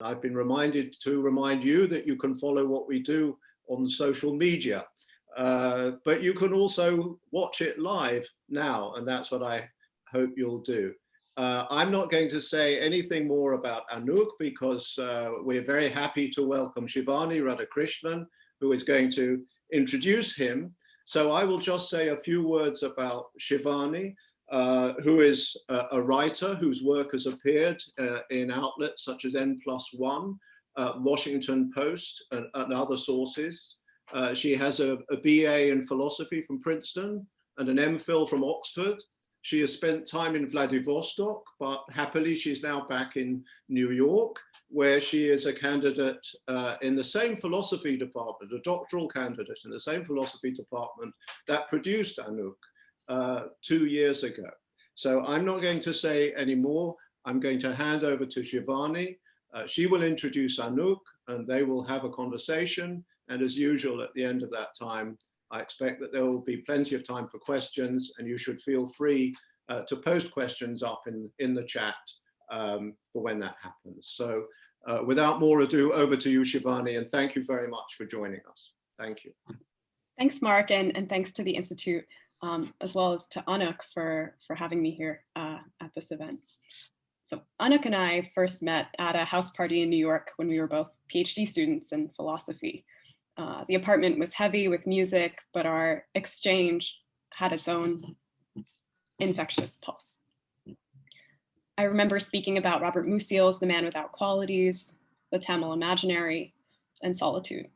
I've been reminded to remind you that you can follow what we do on social media, but you can also watch it live now, and that's what I hope you'll do. I'm not going to say anything more about Anuk because we're very happy to welcome Shivani Radhakrishnan, who is going to introduce him. So I will just say a few words about Shivani, who is a writer whose work has appeared in outlets such as N+1, Washington Post, and other sources. She has a BA in philosophy from Princeton and an MPhil from Oxford. She has spent time in Vladivostok, but happily she's now back in New York, where she is a candidate in the same philosophy department, a doctoral candidate in the same philosophy department that produced Anuk 2 years ago. So I'm not going to say any more. I'm going to hand over to Shivani. She will introduce Anuk and they will have a conversation. And as usual, at the end of that time, I expect that there will be plenty of time for questions, and you should feel free to post questions up in the chat for when that happens. So without more ado, over to you, Shivani, and thank you very much for joining us. Thank you. Thanks, Mark, and thanks to the Institute, as well as to Anuk for having me here at this event. So Anuk and I first met at a house party in New York when we were both PhD students in philosophy. The apartment was heavy with music, but our exchange had its own infectious pulse. I remember speaking about Robert Musil's The Man Without Qualities, the Tamil Imaginary, and solitude.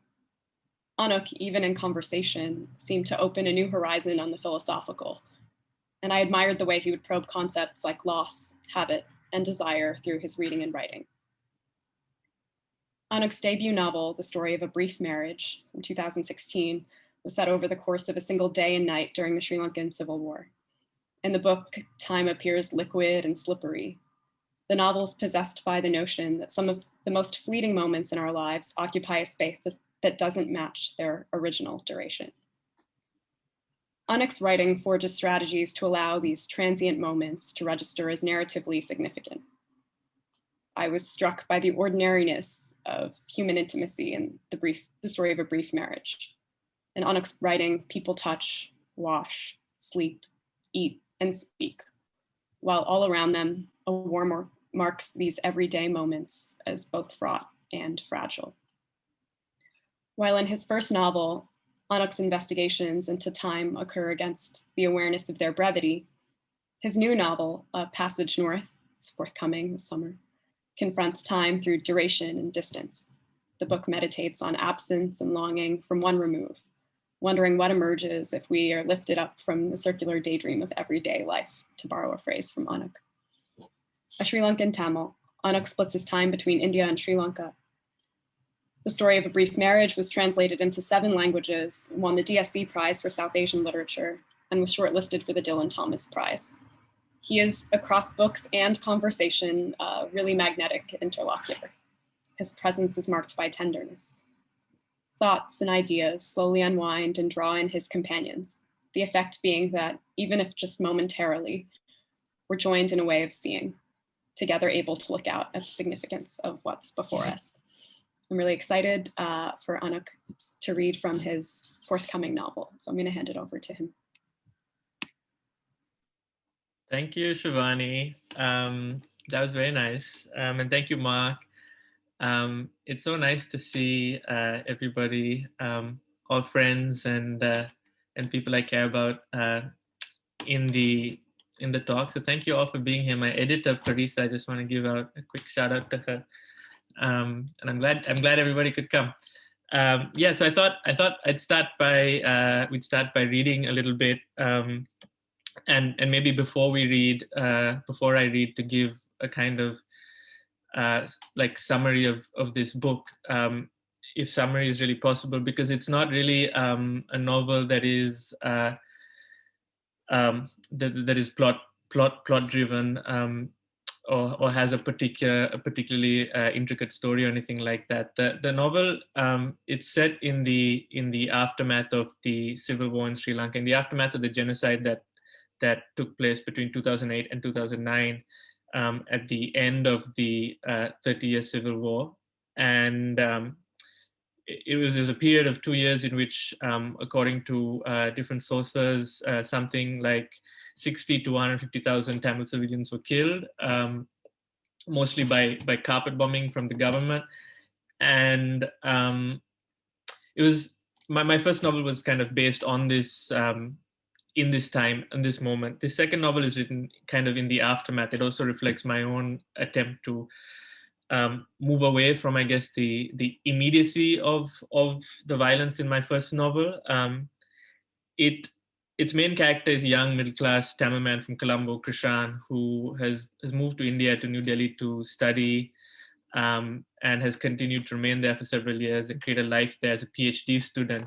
Anuk, even in conversation, seemed to open a new horizon on the philosophical, and I admired the way he would probe concepts like loss, habit, and desire through his reading and writing. Anuk's debut novel, The Story of a Brief Marriage, in 2016, was set over the course of a single day and night during the Sri Lankan Civil War. In the book, time appears liquid and slippery. The novel's possessed by the notion that some of the most fleeting moments in our lives occupy a space that doesn't match their original duration. Anuk's writing forges strategies to allow these transient moments to register as narratively significant. I was struck by the ordinariness of human intimacy in the story of a brief marriage. In Anuk's writing, people touch, wash, sleep, eat, and speak, while all around them, a war marks these everyday moments as both fraught and fragile. While in his first novel, Anuk's investigations into time occur against the awareness of their brevity, his new novel, A Passage North, it's forthcoming this summer, confronts time through duration and distance. The book meditates on absence and longing from one remove, wondering what emerges if we are lifted up from the circular daydream of everyday life, to borrow a phrase from Anuk. A Sri Lankan Tamil, Anuk splits his time between India and Sri Lanka. The Story of a Brief Marriage was translated into 7 languages, won the DSC Prize for South Asian Literature, and was shortlisted for the Dylan Thomas Prize. He is, across books and conversation, a really magnetic interlocutor. His presence is marked by tenderness. Thoughts and ideas slowly unwind and draw in his companions, the effect being that, even if just momentarily, we're joined in a way of seeing, together able to look out at the significance of what's before us. I'm really excited for Anuk to read from his forthcoming novel, so I'm going to hand it over to him. Thank you, Shivani. That was very nice. And thank you, Mark. It's so nice to see everybody, all friends and people I care about in the talk. So thank you all for being here. My editor, Parisa, I just want to give out a quick shout out to her. And I'm glad everybody could come. Yeah, so I thought I'd start by we'd start by reading a little bit. And maybe before I read, to give a kind of like summary of this book, if summary is really possible, because it's not really a novel that is that is plot driven or has a particularly intricate story or anything like that. The novel, it's set in the aftermath of the civil war in Sri Lanka, in the aftermath of the genocide that took place between 2008 and 2009, at the end of the 30-year civil war. and it was a period of 2 years in which, according to different sources, something like 60 to 150,000 Tamil civilians were killed, mostly by carpet bombing from the government. And it was my first novel was kind of based on this, in this time, in this moment. The second novel is written kind of in the aftermath. It also reflects my own attempt to move away from, I guess, the immediacy of the violence in my first novel. Its main character is a young middle-class Tamil man from Colombo, Krishan, who has moved to India, to New Delhi, to study, and has continued to remain there for several years and create a life there as a PhD student,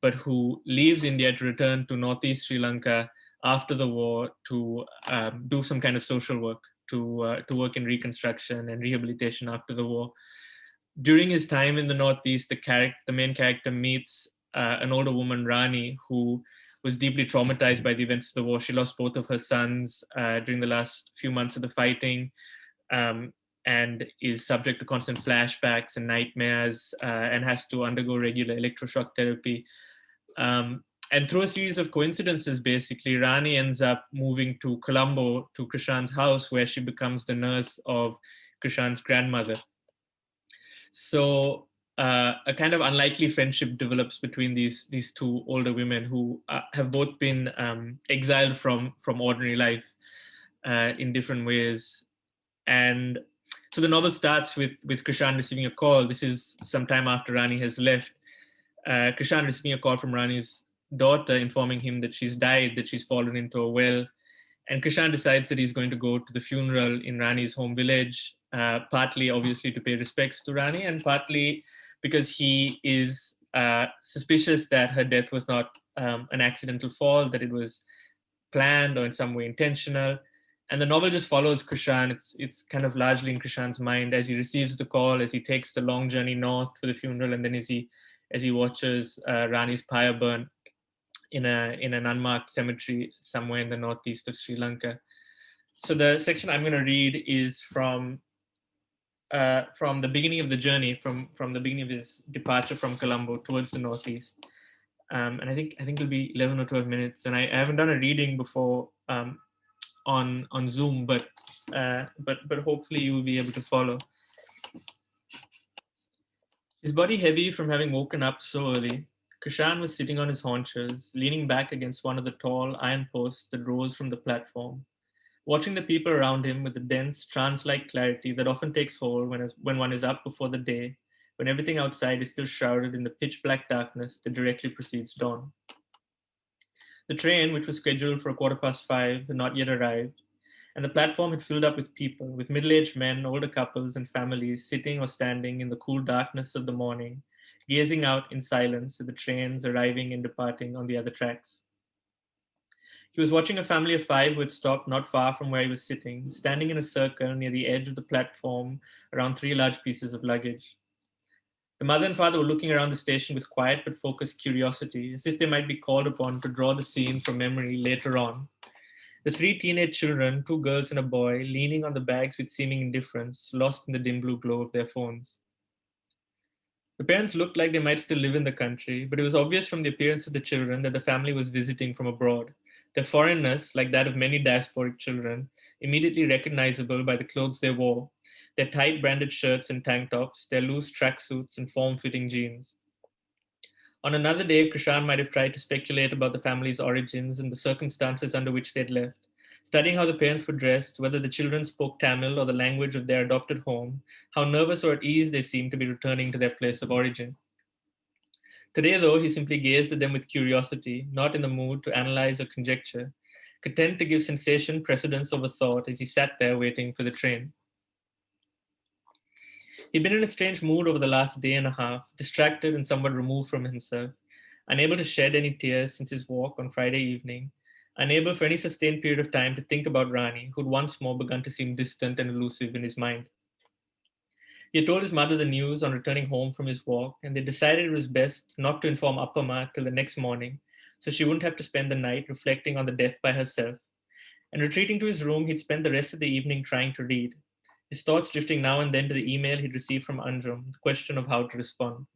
but who leaves India to return to Northeast Sri Lanka after the war to do some kind of social work, to work in reconstruction and rehabilitation after the war. During his time in the Northeast, the main character meets an older woman, Rani, who was deeply traumatized by the events of the war. She lost both of her sons during the last few months of the fighting, and is subject to constant flashbacks and nightmares, and has to undergo regular electroshock therapy. And through a series of coincidences, basically, Rani ends up moving to Colombo, to Krishan's house, where she becomes the nurse of Krishan's grandmother. So a kind of unlikely friendship develops between these two older women who have both been exiled from ordinary life in different ways. And so the novel starts with Krishan receiving a call. This is some time after Rani has left. Krishan receiving a call from Rani's daughter informing him that she's died, that she's fallen into a well. And Krishan decides that he's going to go to the funeral in Rani's home village, partly obviously to pay respects to Rani, and partly because he is suspicious that her death was not an accidental fall, that it was planned or in some way intentional. And the novel just follows Krishan. It's kind of largely in Krishan's mind as he receives the call, as he takes the long journey north for the funeral, and then as he watches Rani's pyre burn in an unmarked cemetery somewhere in the northeast of Sri Lanka. So the section I'm going to read is from the beginning of the journey, from the beginning of his departure from Colombo towards the northeast. And I think it'll be 11 or 12 minutes. And I haven't done a reading before on Zoom, but hopefully you will be able to follow. His body heavy from having woken up so early, Krishan was sitting on his haunches, leaning back against one of the tall iron posts that rose from the platform, watching the people around him with the dense, trance-like clarity that often takes hold when one is up before the day, when everything outside is still shrouded in the pitch-black darkness that directly precedes dawn. The train, which was scheduled for 5:15, had not yet arrived, and the platform had filled up with people, with middle-aged men, older couples, and families sitting or standing in the cool darkness of the morning, gazing out in silence at the trains arriving and departing on the other tracks. He was watching a family of 5 who had stopped not far from where he was sitting, standing in a circle near the edge of the platform around 3 large pieces of luggage. The mother and father were looking around the station with quiet but focused curiosity, as if they might be called upon to draw the scene from memory later on. The 3 teenage children, 2 girls and a boy, leaning on the bags with seeming indifference, lost in the dim blue glow of their phones. The parents looked like they might still live in the country, but it was obvious from the appearance of the children that the family was visiting from abroad. Their foreignness, like that of many diasporic children, immediately recognizable by the clothes they wore, their tight branded shirts and tank tops, their loose tracksuits and form-fitting jeans. On another day, Krishan might have tried to speculate about the family's origins and the circumstances under which they'd left, studying how the parents were dressed, whether the children spoke Tamil or the language of their adopted home, how nervous or at ease they seemed to be returning to their place of origin. Today, though, he simply gazed at them with curiosity, not in the mood to analyze or conjecture, content to give sensation precedence over thought as he sat there waiting for the train. He'd been in a strange mood over the last day and a half, distracted and somewhat removed from himself, unable to shed any tears since his walk on Friday evening, unable for any sustained period of time to think about Rani, who'd once more begun to seem distant and elusive in his mind. He had told his mother the news on returning home from his walk, and they decided it was best not to inform Appama till the next morning, so she wouldn't have to spend the night reflecting on the death by herself. And retreating to his room, he'd spent the rest of the evening trying to read. his thoughts drifting now and then to the email he'd received from Anjum, the question of how to respond.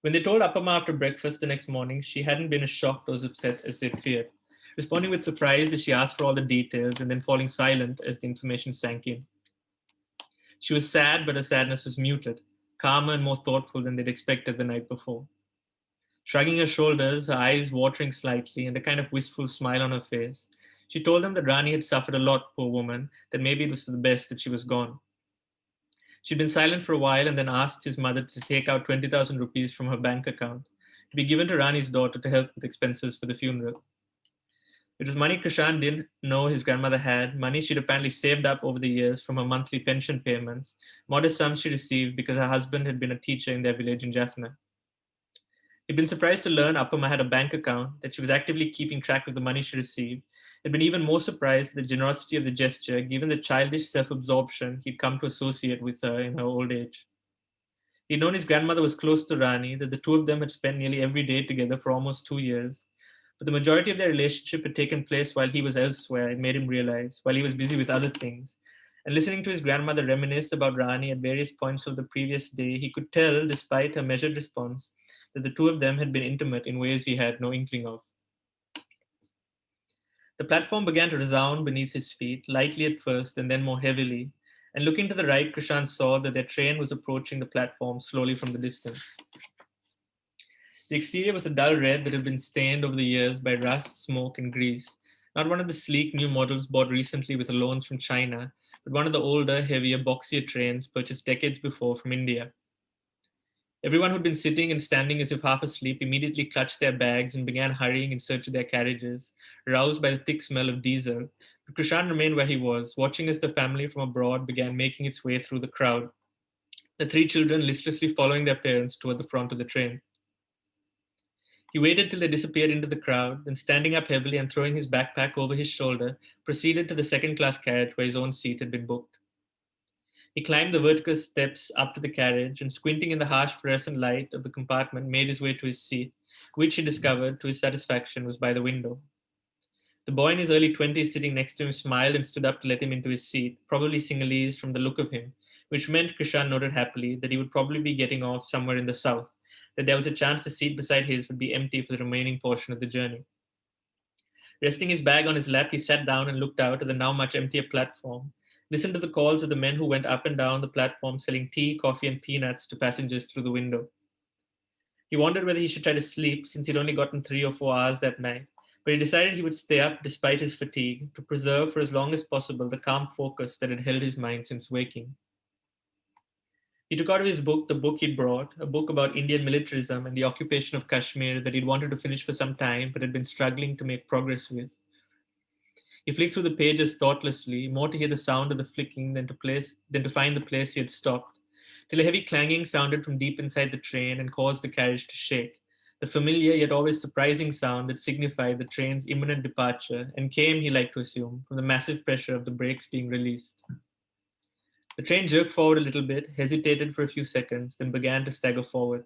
When they told Appamma after breakfast the next morning, she hadn't been as shocked or as upset as they'd feared, responding with surprise as she asked for all the details and then falling silent as the information sank in. She was sad, but her sadness was muted, calmer and more thoughtful than they'd expected the night before. Shrugging her shoulders, her eyes watering slightly, and a kind of wistful smile on her face, she told them that Rani had suffered a lot, poor woman, that maybe it was for the best that she was gone. She'd been silent for a while and then asked his mother to take out 20,000 rupees from her bank account to be given to Rani's daughter to help with expenses for the funeral. It was money Krishan didn't know his grandmother had, money she'd apparently saved up over the years from her monthly pension payments, modest sums she received because her husband had been a teacher in their village in Jaffna. He'd been surprised to learn Appamma had a bank account, that she was actively keeping track of the money she received. He'd been even more surprised at the generosity of the gesture, given the childish self-absorption he'd come to associate with her in her old age. He'd known his grandmother was close to Rani, that the two of them had spent nearly every day together for almost 2 years. But the majority of their relationship had taken place while he was elsewhere, it made him realize, while he was busy with other things. And listening to his grandmother reminisce about Rani at various points of the previous day, he could tell, despite her measured response, that the two of them had been intimate in ways he had no inkling of. The platform began to resound beneath his feet, lightly at first and then more heavily, and looking to the right, Krishan saw that their train was approaching the platform slowly from the distance. The exterior was a dull red that had been stained over the years by rust, smoke, and grease. Not one of the sleek new models bought recently with loans from China, but one of the older, heavier, boxier trains purchased decades before from India. Everyone who'd been sitting and standing as if half asleep immediately clutched their bags and began hurrying in search of their carriages, roused by the thick smell of diesel. But Krishan remained where he was, watching as the family from abroad began making its way through the crowd, the 3 children listlessly following their parents toward the front of the train. He waited till they disappeared into the crowd, then standing up heavily and throwing his backpack over his shoulder, proceeded to the second-class carriage where his own seat had been booked. He climbed the vertical steps up to the carriage and, squinting in the harsh fluorescent light of the compartment, made his way to his seat, which he discovered, to his satisfaction, was by the window. The boy in his early 20s sitting next to him smiled and stood up to let him into his seat, probably Sinhalese from the look of him, which meant, Krishan noted happily, that he would probably be getting off somewhere in the south, that there was a chance the seat beside his would be empty for the remaining portion of the journey. Resting his bag on his lap, he sat down and looked out at the now much emptier platform, listened to the calls of the men who went up and down the platform selling tea, coffee, and peanuts to passengers through the window. He wondered whether he should try to sleep, since he'd only gotten 3 or 4 hours that night, but he decided he would stay up despite his fatigue to preserve for as long as possible the calm focus that had held his mind since waking. He took out of his book the book he'd brought, a book about Indian militarism and the occupation of Kashmir that he'd wanted to finish for some time but had been struggling to make progress with. He flicked through the pages thoughtlessly, more to hear the sound of the flicking than to find the place he had stopped, till a heavy clanging sounded from deep inside the train and caused the carriage to shake, the familiar yet always surprising sound that signified the train's imminent departure and came, he liked to assume, from the massive pressure of the brakes being released. The train jerked forward a little bit, hesitated for a few seconds, then began to stagger forward.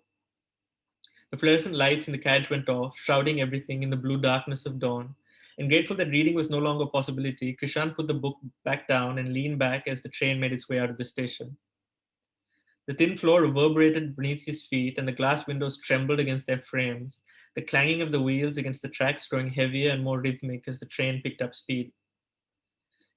The fluorescent lights in the carriage went off, shrouding everything in the blue darkness of dawn, and grateful that reading was no longer a possibility, Krishan put the book back down and leaned back as the train made its way out of the station. The thin floor reverberated beneath his feet, and the glass windows trembled against their frames, the clanging of the wheels against the tracks growing heavier and more rhythmic as the train picked up speed.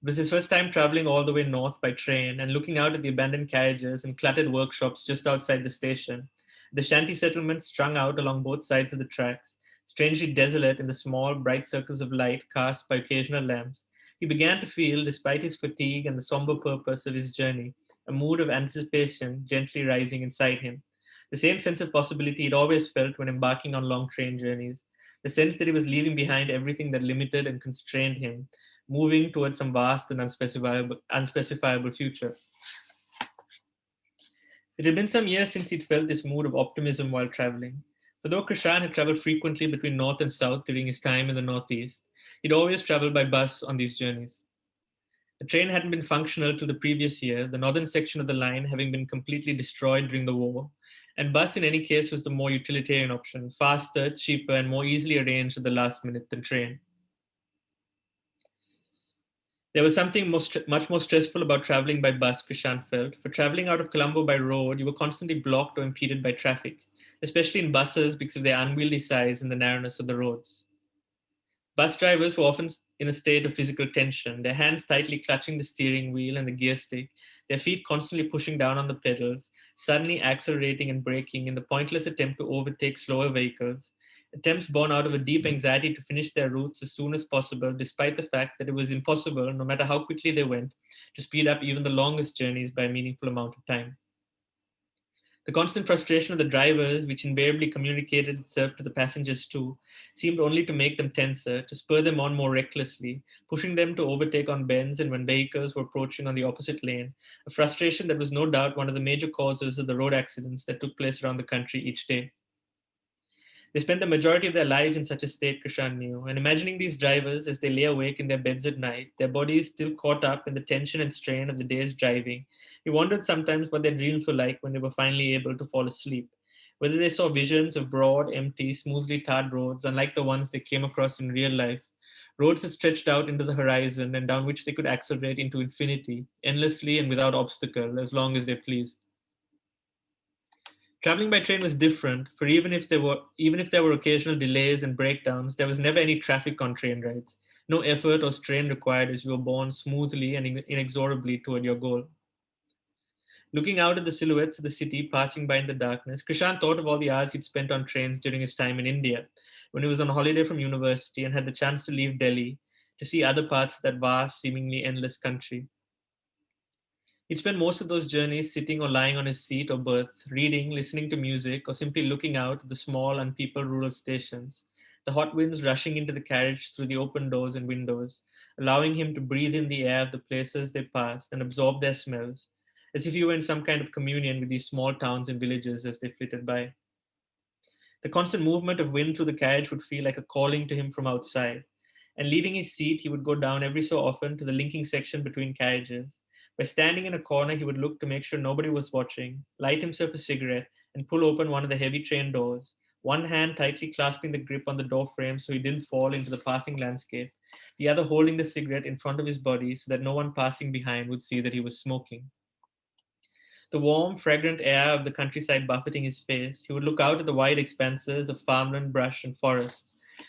It was his first time traveling all the way north by train, and looking out at the abandoned carriages and cluttered workshops just outside the station, the shanty settlements strung out along both sides of the tracks, strangely desolate in the small, bright circles of light cast by occasional lamps, he began to feel, despite his fatigue and the somber purpose of his journey, a mood of anticipation gently rising inside him. The same sense of possibility he'd always felt when embarking on long train journeys, the sense that he was leaving behind everything that limited and constrained him, moving towards some vast and unspecifiable future. It had been some years since he'd felt this mood of optimism while traveling. For though Krishan had traveled frequently between north and south during his time in the northeast, he'd always traveled by bus on these journeys. The train hadn't been functional till the previous year, the northern section of the line having been completely destroyed during the war, and bus in any case was the more utilitarian option, faster, cheaper, and more easily arranged at the last minute than train. There was something much more stressful about traveling by bus, Krishan felt. For traveling out of Colombo by road, you were constantly blocked or impeded by traffic, especially in buses because of their unwieldy size and the narrowness of the roads. Bus drivers were often in a state of physical tension, their hands tightly clutching the steering wheel and the gear stick, their feet constantly pushing down on the pedals, suddenly accelerating and braking in the pointless attempt to overtake slower vehicles, attempts born out of a deep anxiety to finish their routes as soon as possible, despite the fact that it was impossible, no matter how quickly they went, to speed up even the longest journeys by a meaningful amount of time. The constant frustration of the drivers, which invariably communicated itself to the passengers too, seemed only to make them tenser, to spur them on more recklessly, pushing them to overtake on bends and when vehicles were approaching on the opposite lane, a frustration that was no doubt one of the major causes of the road accidents that took place around the country each day. They spent the majority of their lives in such a state, Krishan knew, and imagining these drivers as they lay awake in their beds at night, their bodies still caught up in the tension and strain of the day's driving, he wondered sometimes what their dreams were like when they were finally able to fall asleep. Whether they saw visions of broad, empty, smoothly tarred roads, unlike the ones they came across in real life, roads that stretched out into the horizon and down which they could accelerate into infinity, endlessly and without obstacle, as long as they pleased. Traveling by train was different, for even if there were occasional delays and breakdowns, there was never any traffic on train rides. No effort or strain required as you were borne smoothly and inexorably toward your goal. Looking out at the silhouettes of the city passing by in the darkness, Krishan thought of all the hours he'd spent on trains during his time in India, when he was on holiday from university and had the chance to leave Delhi to see other parts of that vast, seemingly endless country. He'd spend most of those journeys sitting or lying on his seat or berth, reading, listening to music, or simply looking out at the small, unpeopled rural stations, the hot winds rushing into the carriage through the open doors and windows, allowing him to breathe in the air of the places they passed and absorb their smells, as if he were in some kind of communion with these small towns and villages as they flitted by. The constant movement of wind through the carriage would feel like a calling to him from outside, and leaving his seat, he would go down every so often to the linking section between carriages. By standing in a corner, he would look to make sure nobody was watching, light himself a cigarette, and pull open one of the heavy train doors, one hand tightly clasping the grip on the door frame so he didn't fall into the passing landscape, the other holding the cigarette in front of his body so that no one passing behind would see that he was smoking. The warm, fragrant air of the countryside buffeting his face, he would look out at the wide expanses of farmland, brush, and forest,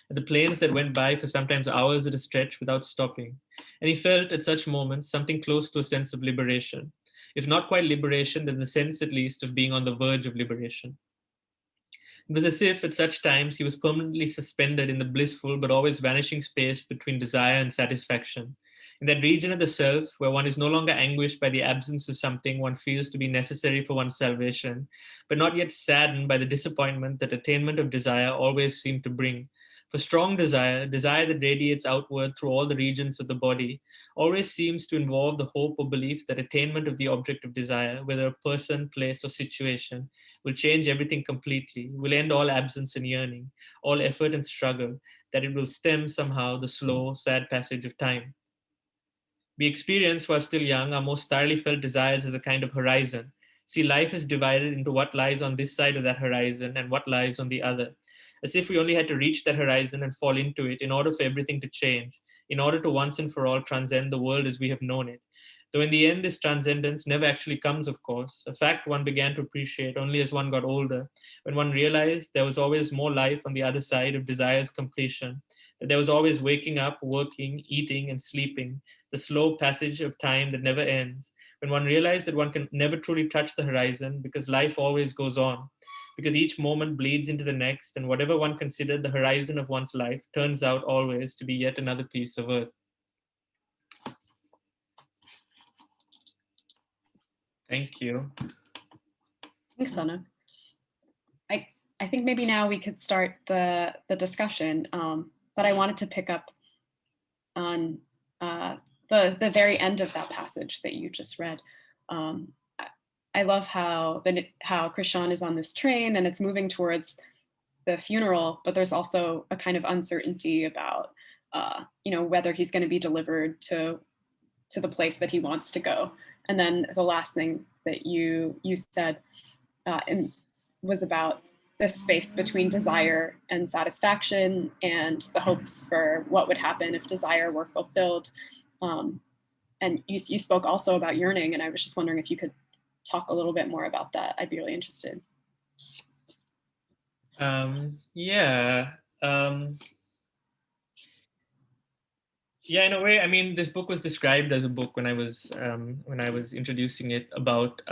at the plains that went by for sometimes hours at a stretch without stopping. And he felt at such moments something close to a sense of liberation. If not quite liberation, then the sense at least of being on the verge of liberation. It was as if at such times he was permanently suspended in the blissful but always vanishing space between desire and satisfaction. In that region of the self where one is no longer anguished by the absence of something one feels to be necessary for one's salvation, but not yet saddened by the disappointment that attainment of desire always seemed to bring. For strong desire, desire that radiates outward through all the regions of the body, always seems to involve the hope or belief that attainment of the object of desire, whether a person, place, or situation, will change everything completely, will end all absence and yearning, all effort and struggle, that it will stem somehow the slow, sad passage of time. We experience, while still young, our most thoroughly felt desires as a kind of horizon. See, life is divided into what lies on this side of that horizon and what lies on the other, as if we only had to reach that horizon and fall into it in order for everything to change, in order to once and for all transcend the world as we have known it. Though in the end, this transcendence never actually comes, of course, a fact one began to appreciate only as one got older, when one realized there was always more life on the other side of desire's completion, that there was always waking up, working, eating, and sleeping, the slow passage of time that never ends, when one realized that one can never truly touch the horizon because life always goes on, because each moment bleeds into the next, and whatever one considered the horizon of one's life turns out always to be yet another piece of earth. Thank you. Thanks, Anuk. I think maybe now we could start the discussion, but I wanted to pick up on the very end of that passage that you just read. I love how Krishan is on this train and it's moving towards the funeral, but there's also a kind of uncertainty about whether he's going to be delivered to the place that he wants to go. And then the last thing that you said was about this space between desire and satisfaction and the hopes for what would happen if desire were fulfilled. And you spoke also about yearning, and I was just wondering if you could talk a little bit more about that. I'd be really interested. Yeah. Yeah, in a way, I mean, this book was described as a book when I was introducing it about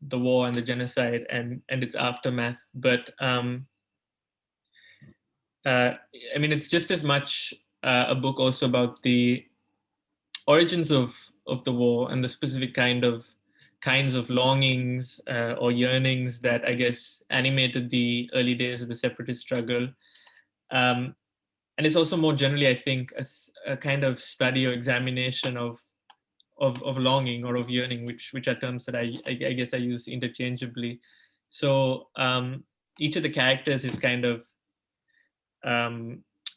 the war and the genocide and its aftermath. But I mean, it's just as much a book also about the origins of the war and the specific kinds of longings or yearnings that I guess animated the early days of the separatist struggle. And it's also more generally, I think, a kind of study or examination of longing or of yearning, which are terms that I guess I use interchangeably. So each of the characters is kind of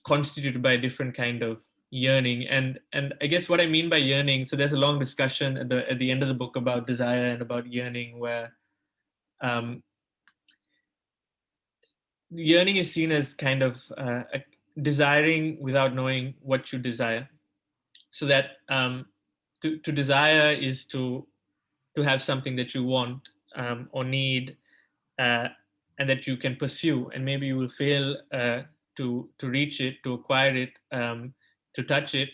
constituted by a different kind of yearning, and I guess what I mean by yearning. So there's a long discussion at the end of the book about desire and about yearning, where yearning is seen as kind of desiring without knowing what you desire. So that to desire is to have something that you want or need, and that you can pursue, and maybe you will fail to reach it, to acquire it, to touch it,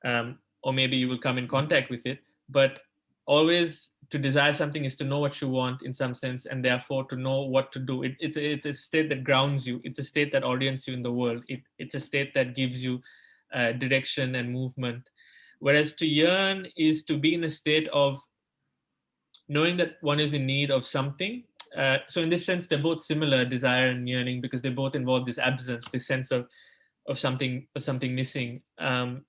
or maybe you will come in contact with it. But always to desire something is to know what you want in some sense, and therefore to know what to do. It's a state that grounds you. It's a state that orients you in the world. It's a state that gives you direction and movement. Whereas to yearn is to be in a state of knowing that one is in need of something. So in this sense, they're both similar, desire and yearning, because they both involve this absence, this sense of something missing, or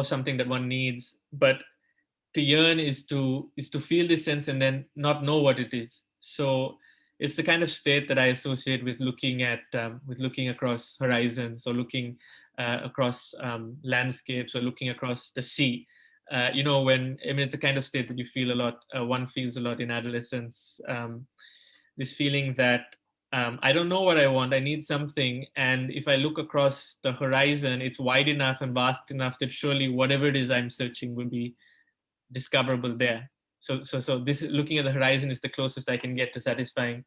something that one needs. But to yearn is to feel this sense and then not know what it is. So it's the kind of state that I associate with looking across horizons, or looking across landscapes, or looking across the sea. It's a kind of state that you feel a lot. One feels a lot in adolescence. This feeling that I don't know what I want. I need something, and if I look across the horizon, it's wide enough and vast enough that surely whatever it is I'm searching will be discoverable there. So this, looking at the horizon, is the closest I can get to satisfying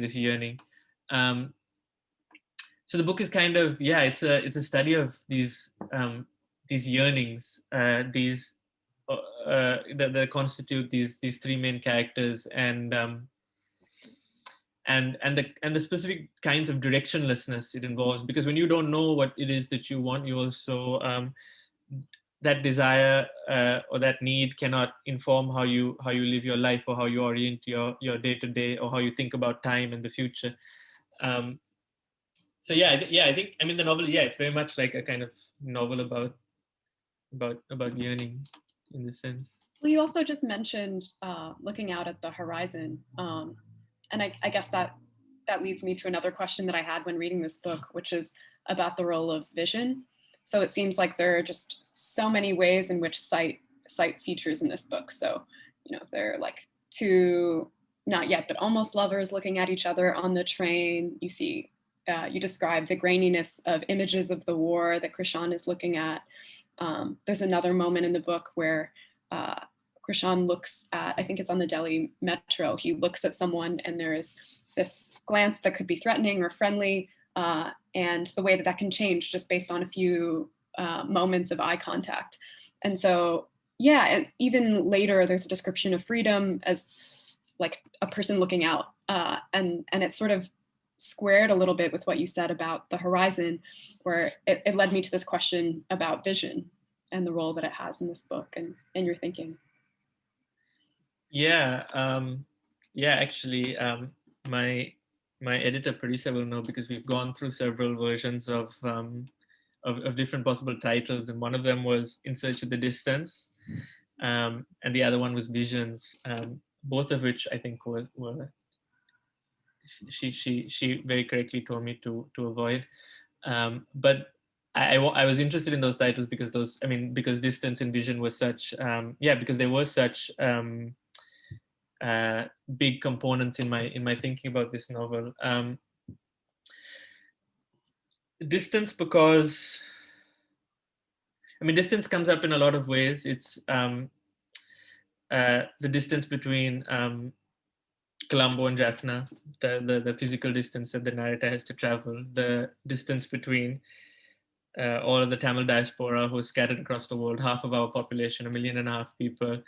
this yearning. So the book is kind of, it's a study of these yearnings, that constitute these three main characters, and the specific kinds of directionlessness it involves. Because when you don't know what it is that you want, you also that desire or that need cannot inform how you live your life, or how you orient your day to day, or how you think about time and the future. So I think, I mean, the novel, it's very much like a kind of novel about yearning in this sense. Well, you also just mentioned looking out at the horizon, and I guess that leads me to another question that I had when reading this book, which is about the role of vision. So it seems like there are just so many ways in which sight features in this book. So, there are like two not yet but almost lovers looking at each other on the train. You see, you describe the graininess of images of the war that Krishan is looking at. There's another moment in the book where Krishan looks at, I think it's on the Delhi metro, he looks at someone and there is this glance that could be threatening or friendly, and the way that can change just based on a few moments of eye contact. And so, and even later there's a description of freedom as like a person looking out, and it's sort of squared a little bit with what you said about the horizon, where it led me to this question about vision and the role that it has in this book and your thinking. Actually, my editor producer will know, because we've gone through several versions of different possible titles, and one of them was In Search of the Distance, and the other one was Visions, both of which I think were she very correctly told me to avoid, but I was interested in those titles because because distance and vision was such because they were such big components in my thinking about this novel. Distance, because I mean, distance comes up in a lot of ways. It's the distance between Colombo and Jaffna, the physical distance that the narrator has to travel, the distance between all of the Tamil diaspora who are scattered across the world, half of our population, 1.5 million people,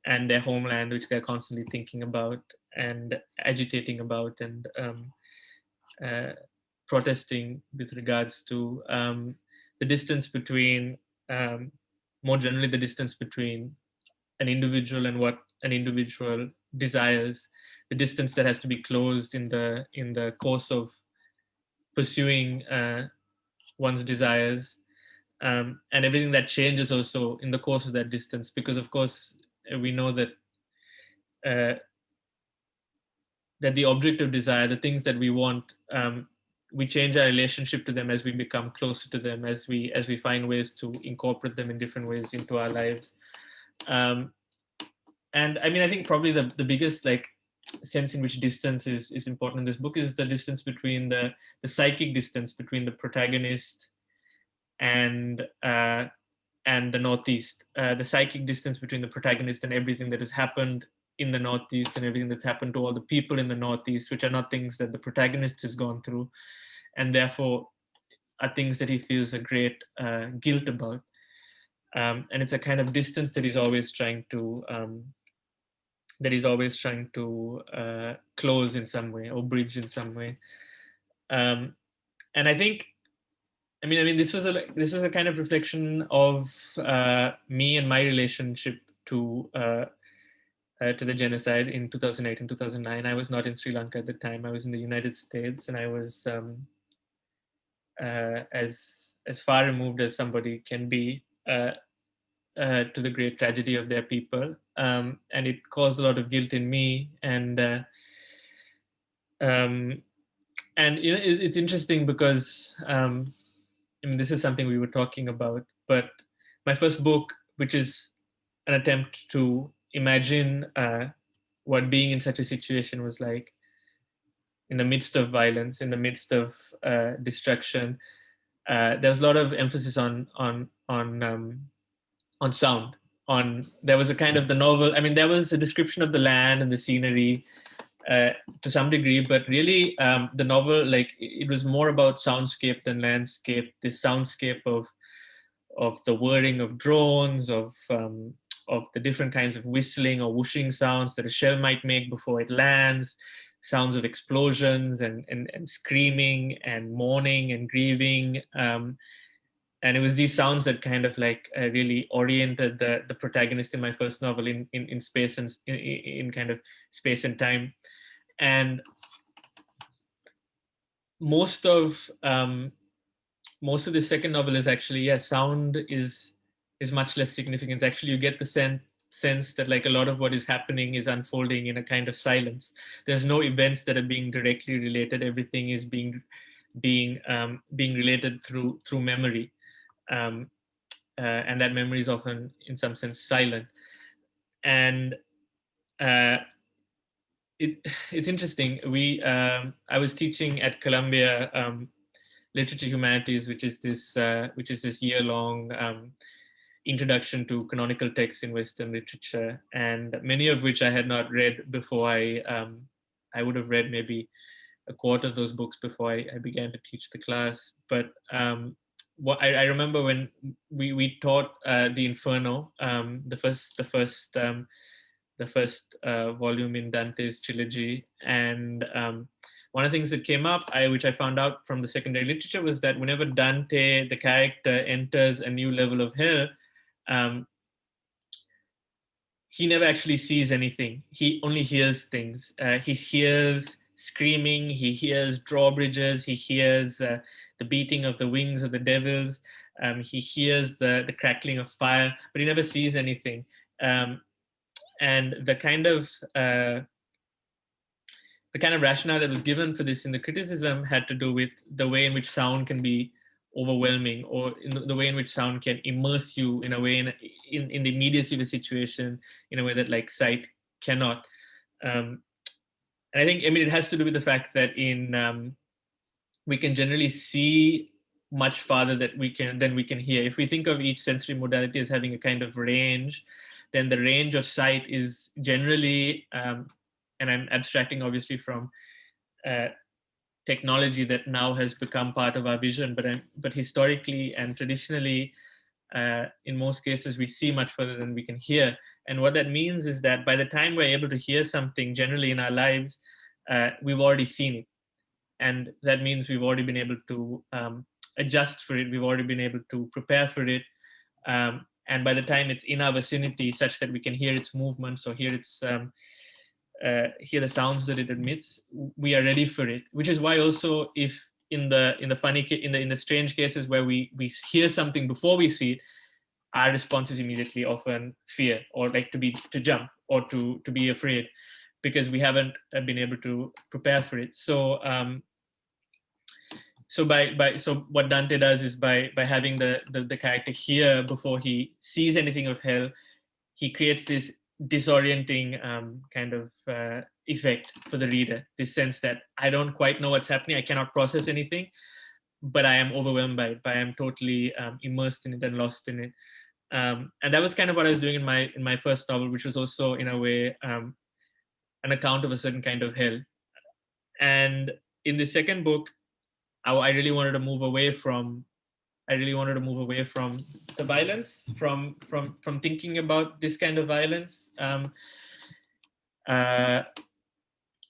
and their homeland, which they're constantly thinking about and agitating about and protesting with regards to, the distance between, more generally, the distance between an individual and what an individual desires, the distance that has to be closed in the course of pursuing one's desires, and everything that changes also in the course of that distance, because of course we know that that the object of desire, the things that we want, we change our relationship to them as we become closer to them, as we find ways to incorporate them in different ways into our lives. And I mean, I think probably the biggest like sense in which distance is important in this book is the distance between the psychic distance between the protagonist and the Northeast, the psychic distance between the protagonist and everything that has happened in the Northeast and everything that's happened to all the people in the Northeast, which are not things that the protagonist has gone through, and therefore are things that he feels a great guilt about. And it's a kind of distance that he's always trying to close in some way or bridge in some way. And I think, I mean, this was a kind of reflection of me and my relationship to the genocide in 2008 and 2009. I was not in Sri Lanka at the time. I was in the United States, and I was as far removed as somebody can be to the great tragedy of their people, and it caused a lot of guilt in me. And you know, it's interesting because I mean, this is something we were talking about. But my first book, which is an attempt to imagine what being in such a situation was like, in the midst of violence, in the midst of destruction, there was a lot of emphasis on sound. There was a kind of the novel. I mean, there was a description of the land and the scenery to some degree, but really the novel, like, it was more about soundscape than landscape. This soundscape of the whirring of drones, of the different kinds of whistling or whooshing sounds that a shell might make before it lands, sounds of explosions and screaming and mourning and grieving. And it was these sounds that kind of like really oriented the protagonist in my first novel in space and in kind of space and time. And most of the second novel is actually, yeah, sound is much less significant. Actually, you get the sense that like a lot of what is happening is unfolding in a kind of silence. There's no events that are being directly related. Everything is being related through memory, and that memory is often, in some sense, silent. And it's interesting. I was teaching at Columbia Literature Humanities, which is this year-long introduction to canonical texts in Western literature, and many of which I had not read before. I would have read maybe a quarter of those books before I began to teach the class. But what I remember when we taught the Inferno, the first volume in Dante's trilogy, and one of the things that came up, which I found out from the secondary literature, was that whenever Dante, the character, enters a new level of hell, he never actually sees anything. He only hears things. He hears screaming, he hears drawbridges, he hears the beating of the wings of the devils, he hears the crackling of fire, but he never sees anything. And the kind of rationale that was given for this in the criticism had to do with the way in which sound can be overwhelming, or in the way in which sound can immerse you in a way in the immediacy of the situation in a way that like sight cannot. And I think, I mean, it has to do with the fact that we can generally see much farther than we can hear. If we think of each sensory modality as having a kind of range, then the range of sight is generally, and I'm abstracting obviously from technology that now has become part of our vision, but historically and traditionally, in most cases, we see much further than we can hear. And what that means is that by the time we're able to hear something generally in our lives, we've already seen it. And that means we've already been able to adjust for it. We've already been able to prepare for it. And by the time it's in our vicinity, such that we can hear its movements or hear its hear the sounds that it emits, we are ready for it. Which is why also, if in the strange cases where we hear something before we see it, our response is immediately often fear, or like to jump, or to be afraid, because we haven't been able to prepare for it. So so what Dante does is by having the character hear before he sees anything of hell, he creates this disorienting kind of effect for the reader, this sense that I don't quite know what's happening, I cannot process anything, but I am overwhelmed by it, but I am totally immersed in it and lost in it. And that was kind of what I was doing in my first novel, which was also in a way an account of a certain kind of hell. And in the second book, I really wanted to move away from the violence, from thinking about this kind of violence,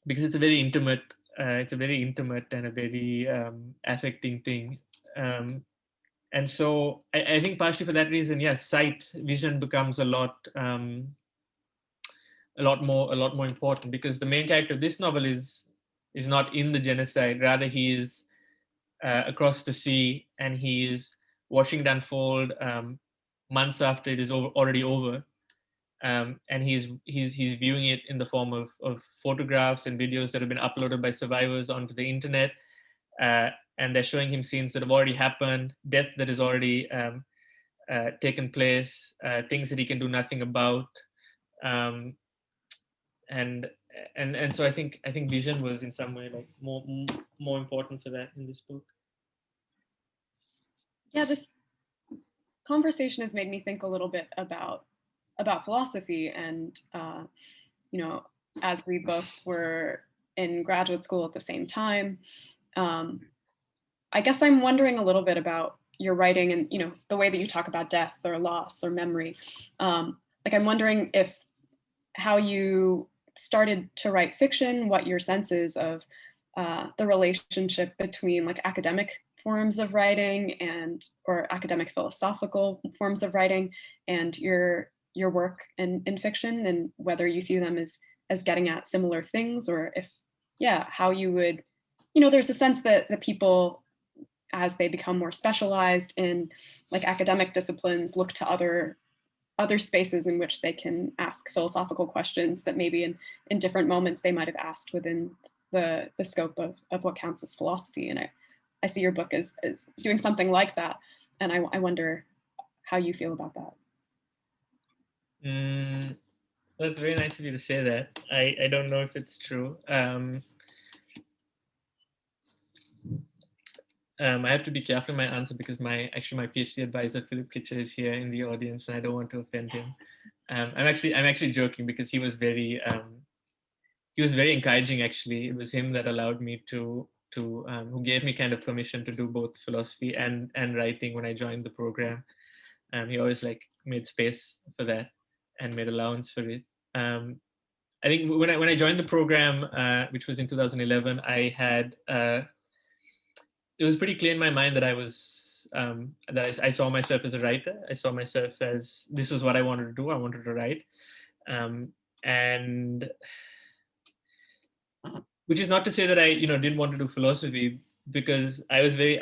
because it's a very intimate and a very affecting thing. And so I think partially for that reason, yes, vision becomes a lot more important, because the main character of this novel is not in the genocide. Rather, he is across the sea, and he is watching it unfold months after it is already over, and he's viewing it in the form of photographs and videos that have been uploaded by survivors onto the internet, and they're showing him scenes that have already happened, death that has already taken place, things that he can do nothing about, and so I think vision was in some way like more important for that in this book. Yeah, this conversation has made me think a little bit about philosophy, and as we both were in graduate school at the same time, I guess I'm wondering a little bit about your writing and the way that you talk about death or loss or memory. Like, I'm wondering how you started to write fiction, what your sense is of the relationship between like academic forms of writing or academic philosophical forms of writing and your work in fiction, and whether you see them as getting at similar things, or how you would, there's a sense that the people, as they become more specialized in like academic disciplines, look to other spaces in which they can ask philosophical questions that maybe in different moments they might have asked within the scope of what counts as philosophy. And I see your book as doing something like that. And I wonder how you feel about that. That's very nice of you to say that. I don't know if it's true. I have to be careful in my answer, because my PhD advisor Philip Kitcher is here in the audience, and I don't want to offend him. I'm actually joking, because he was very encouraging. Actually, it was him that allowed me who gave me kind of permission to do both philosophy and writing when I joined the program. He always like made space for that and made allowance for it. I think when I joined the program, which was in 2011, I had it was pretty clear in my mind that I was I saw myself as a writer. I saw myself as this was what I wanted to do. I wanted to write, and which is not to say that I didn't want to do philosophy, because I was very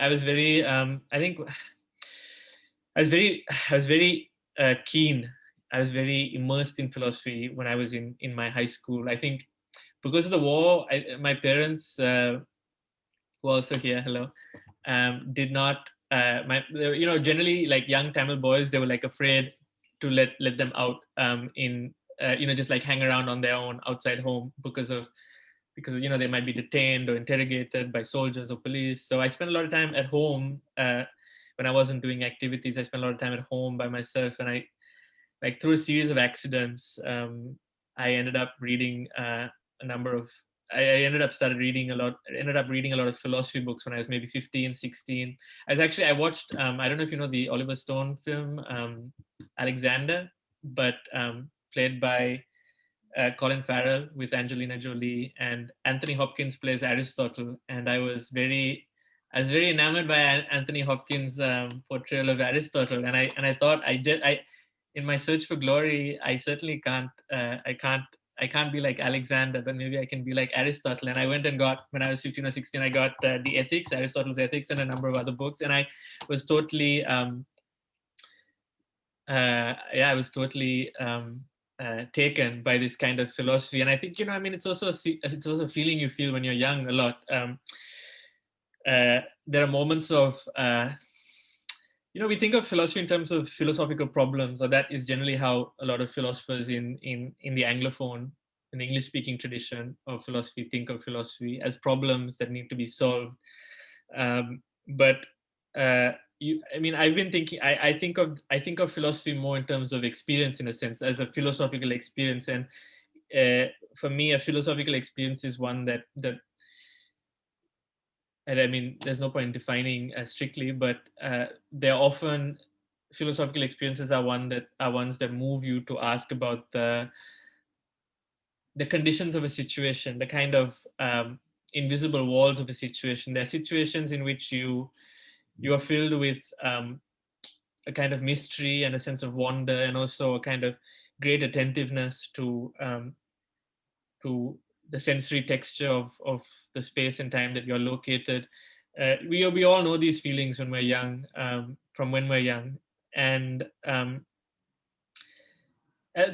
keen. I was very immersed in philosophy when I was in my high school. I think because of the war, my parents, who are also here, hello, did not, generally like young Tamil boys, they were like afraid to let them out just like hang around on their own outside home because of because, you know, they might be detained or interrogated by soldiers or police. So I spent a lot of time at home when I wasn't doing activities. I spent a lot of time at home by myself, and I, like, through a series of accidents, I ended up reading a number of. I ended up reading a lot of philosophy books when I was maybe 15, 16. I watched, I don't know if you know the Oliver Stone film, Alexander, but played by Colin Farrell with Angelina Jolie, and Anthony Hopkins plays Aristotle. And I was very enamored by Anthony Hopkins' portrayal of Aristotle. And I thought in my search for glory, I certainly can't, I can't be like Alexander, but maybe I can be like Aristotle. And I went and got, when I was 15 or 16, I got the Ethics, Aristotle's Ethics, and a number of other books. And I was totally, taken by this kind of philosophy. And I think, you know, I mean, it's also a feeling you feel when you're young a lot. There are moments of, you know, we think of philosophy in terms of philosophical problems, or that is generally how a lot of philosophers in the Anglophone, in the English-speaking tradition of philosophy, think of philosophy as problems that need to be solved. I've been thinking. I think of philosophy more in terms of experience, in a sense, as a philosophical experience. And for me, a philosophical experience is one that. And I mean, there's no point in defining strictly, but they're often, philosophical experiences are ones that move you to ask about the conditions of a situation, the kind of invisible walls of a situation. There are situations in which you are filled with a kind of mystery and a sense of wonder, and also a kind of great attentiveness to the sensory texture of the space and time that you're located. We all know these feelings when we're young, from when we're young. And the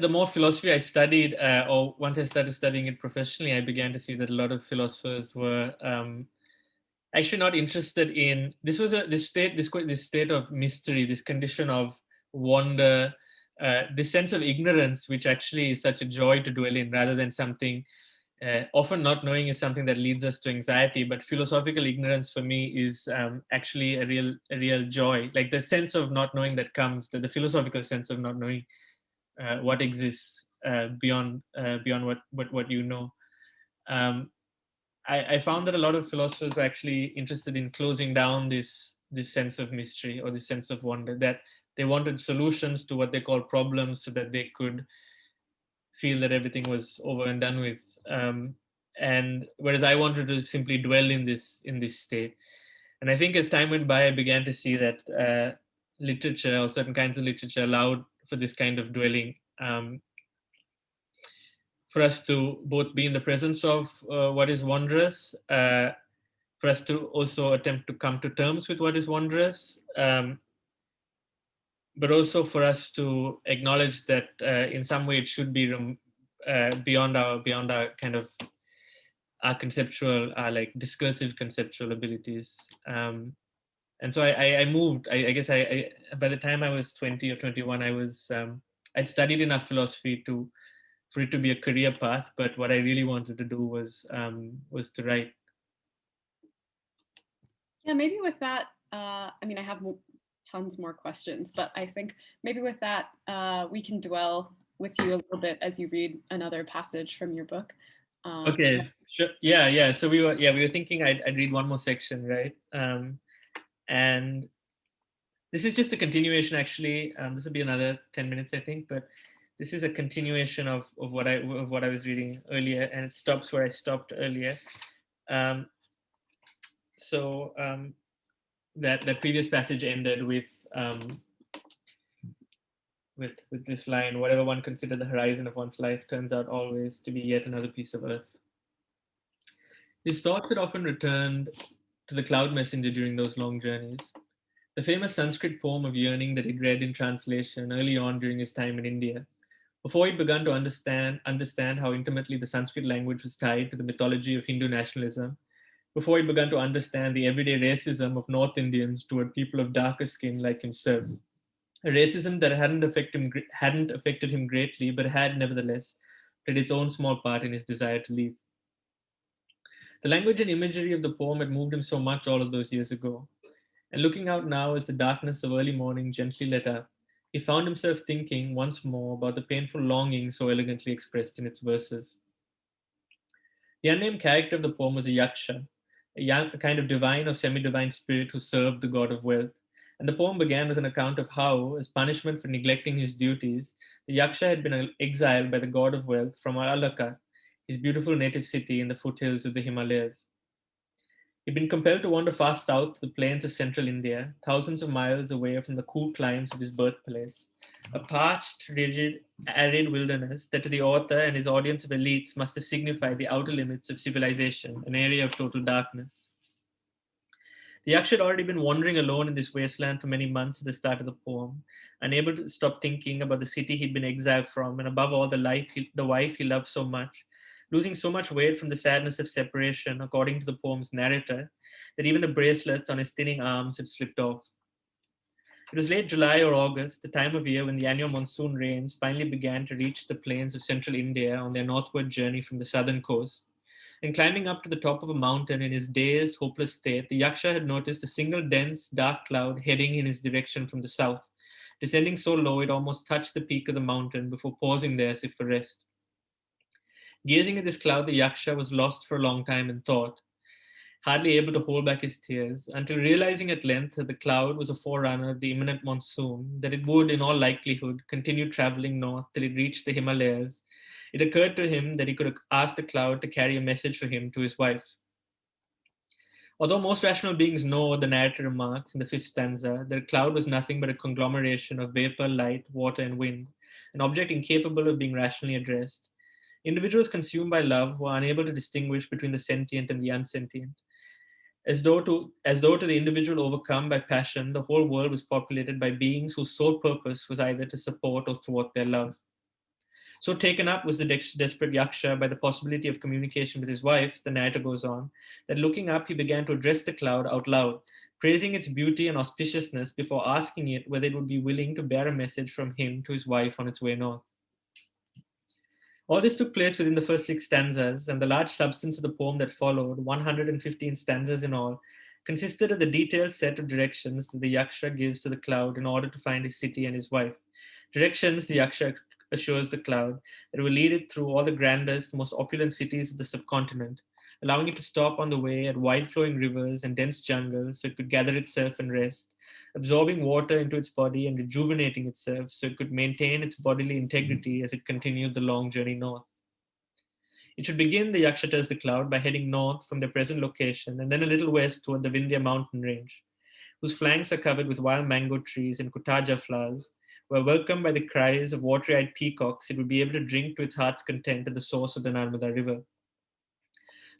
more philosophy I studied, or once I started studying it professionally, I began to see that a lot of philosophers were actually not interested in this state of mystery, this condition of wonder, this sense of ignorance, which actually is such a joy to dwell in, rather than something. Often not knowing is something that leads us to anxiety, but philosophical ignorance for me is actually a real joy. Like the sense of not knowing that comes, the philosophical sense of not knowing what exists beyond what you know. I found that a lot of philosophers were actually interested in closing down this sense of mystery, or this sense of wonder, that they wanted solutions to what they call problems, so that they could feel that everything was over and done with. And whereas I wanted to simply dwell in this state. And I think as time went by, I began to see that literature, or certain kinds of literature, allowed for this kind of dwelling, for us to both be in the presence of what is wondrous, for us to also attempt to come to terms with what is wondrous, but also for us to acknowledge that in some way it should be beyond our kind of our conceptual, like discursive conceptual abilities. And so I moved. I guess I by the time I was 20 or 21, I'd studied enough philosophy for it to be a career path. But what I really wanted to do was to write. Yeah, maybe with that, I mean, I have tons more questions, but I think maybe with that, we can dwell with you a little bit as you read another passage from your book. Okay, sure. Yeah. So we were thinking I'd read one more section, right? And this is just a continuation, actually. This will be another 10 minutes, I think, but this is a continuation of what I was reading earlier, and it stops where I stopped earlier. That previous passage ended with this line: "Whatever one considered the horizon of one's life turns out always to be yet another piece of earth." His thoughts had often returned to the cloud messenger during those long journeys. The famous Sanskrit poem of yearning that he'd read in translation early on during his time in India, before he'd begun to understand how intimately the Sanskrit language was tied to the mythology of Hindu nationalism, before he began to understand the everyday racism of North Indians toward people of darker skin like himself, a racism that hadn't affected him greatly, but had nevertheless played its own small part in his desire to leave. The language and imagery of the poem had moved him so much all of those years ago. And looking out now as the darkness of early morning gently let up, he found himself thinking once more about the painful longing so elegantly expressed in its verses. The unnamed character of the poem was a yaksha, a kind of divine or semi-divine spirit who served the god of wealth. And the poem began with an account of how, as punishment for neglecting his duties, the yaksha had been exiled by the god of wealth from Alaka, his beautiful native city in the foothills of the Himalayas. He'd been compelled to wander far south to the plains of central India, thousands of miles away from the cool climes of his birthplace, a parched, rigid, arid wilderness that to the author and his audience of elites must have signified the outer limits of civilization, an area of total darkness. The Yaksha had already been wandering alone in this wasteland for many months at the start of the poem, unable to stop thinking about the city he'd been exiled from, and above all, the wife he loved so much, losing so much weight from the sadness of separation, according to the poem's narrator, that even the bracelets on his thinning arms had slipped off. It was late July or August, the time of year when the annual monsoon rains finally began to reach the plains of central India on their northward journey from the southern coast. And climbing up to the top of a mountain in his dazed, hopeless state, the Yaksha had noticed a single dense, dark cloud heading in his direction from the south, descending so low it almost touched the peak of the mountain before pausing there as if for rest. Gazing at this cloud, the Yaksha was lost for a long time in thought, hardly able to hold back his tears, until realizing at length that the cloud was a forerunner of the imminent monsoon, that it would, in all likelihood, continue traveling north till it reached the Himalayas, it occurred to him that he could ask the cloud to carry a message for him to his wife. Although most rational beings know what the narrator remarks in the fifth stanza, that a cloud was nothing but a conglomeration of vapor, light, water, and wind, an object incapable of being rationally addressed, individuals consumed by love were unable to distinguish between the sentient and the unsentient. As though to the individual overcome by passion, the whole world was populated by beings whose sole purpose was either to support or thwart their love. So taken up was the desperate Yaksha by the possibility of communication with his wife, the narrator goes on, that looking up he began to address the cloud out loud, praising its beauty and auspiciousness before asking it whether it would be willing to bear a message from him to his wife on its way north. All this took place within the first 6 stanzas, and the large substance of the poem that followed, 115 stanzas in all, consisted of the detailed set of directions that the Yaksha gives to the cloud in order to find his city and his wife. Directions the Yaksha assures the cloud that will lead it through all the grandest, most opulent cities of the subcontinent, allowing it to stop on the way at wide-flowing rivers and dense jungles so it could gather itself and rest, absorbing water into its body and rejuvenating itself so it could maintain its bodily integrity as it continued the long journey north. It should begin, the Yaksha tells the cloud, by heading north from their present location and then a little west toward the Vindhya mountain range, whose flanks are covered with wild mango trees and kutaja flowers, where welcomed by the cries of watery-eyed peacocks, it would be able to drink to its heart's content at the source of the Narmada River.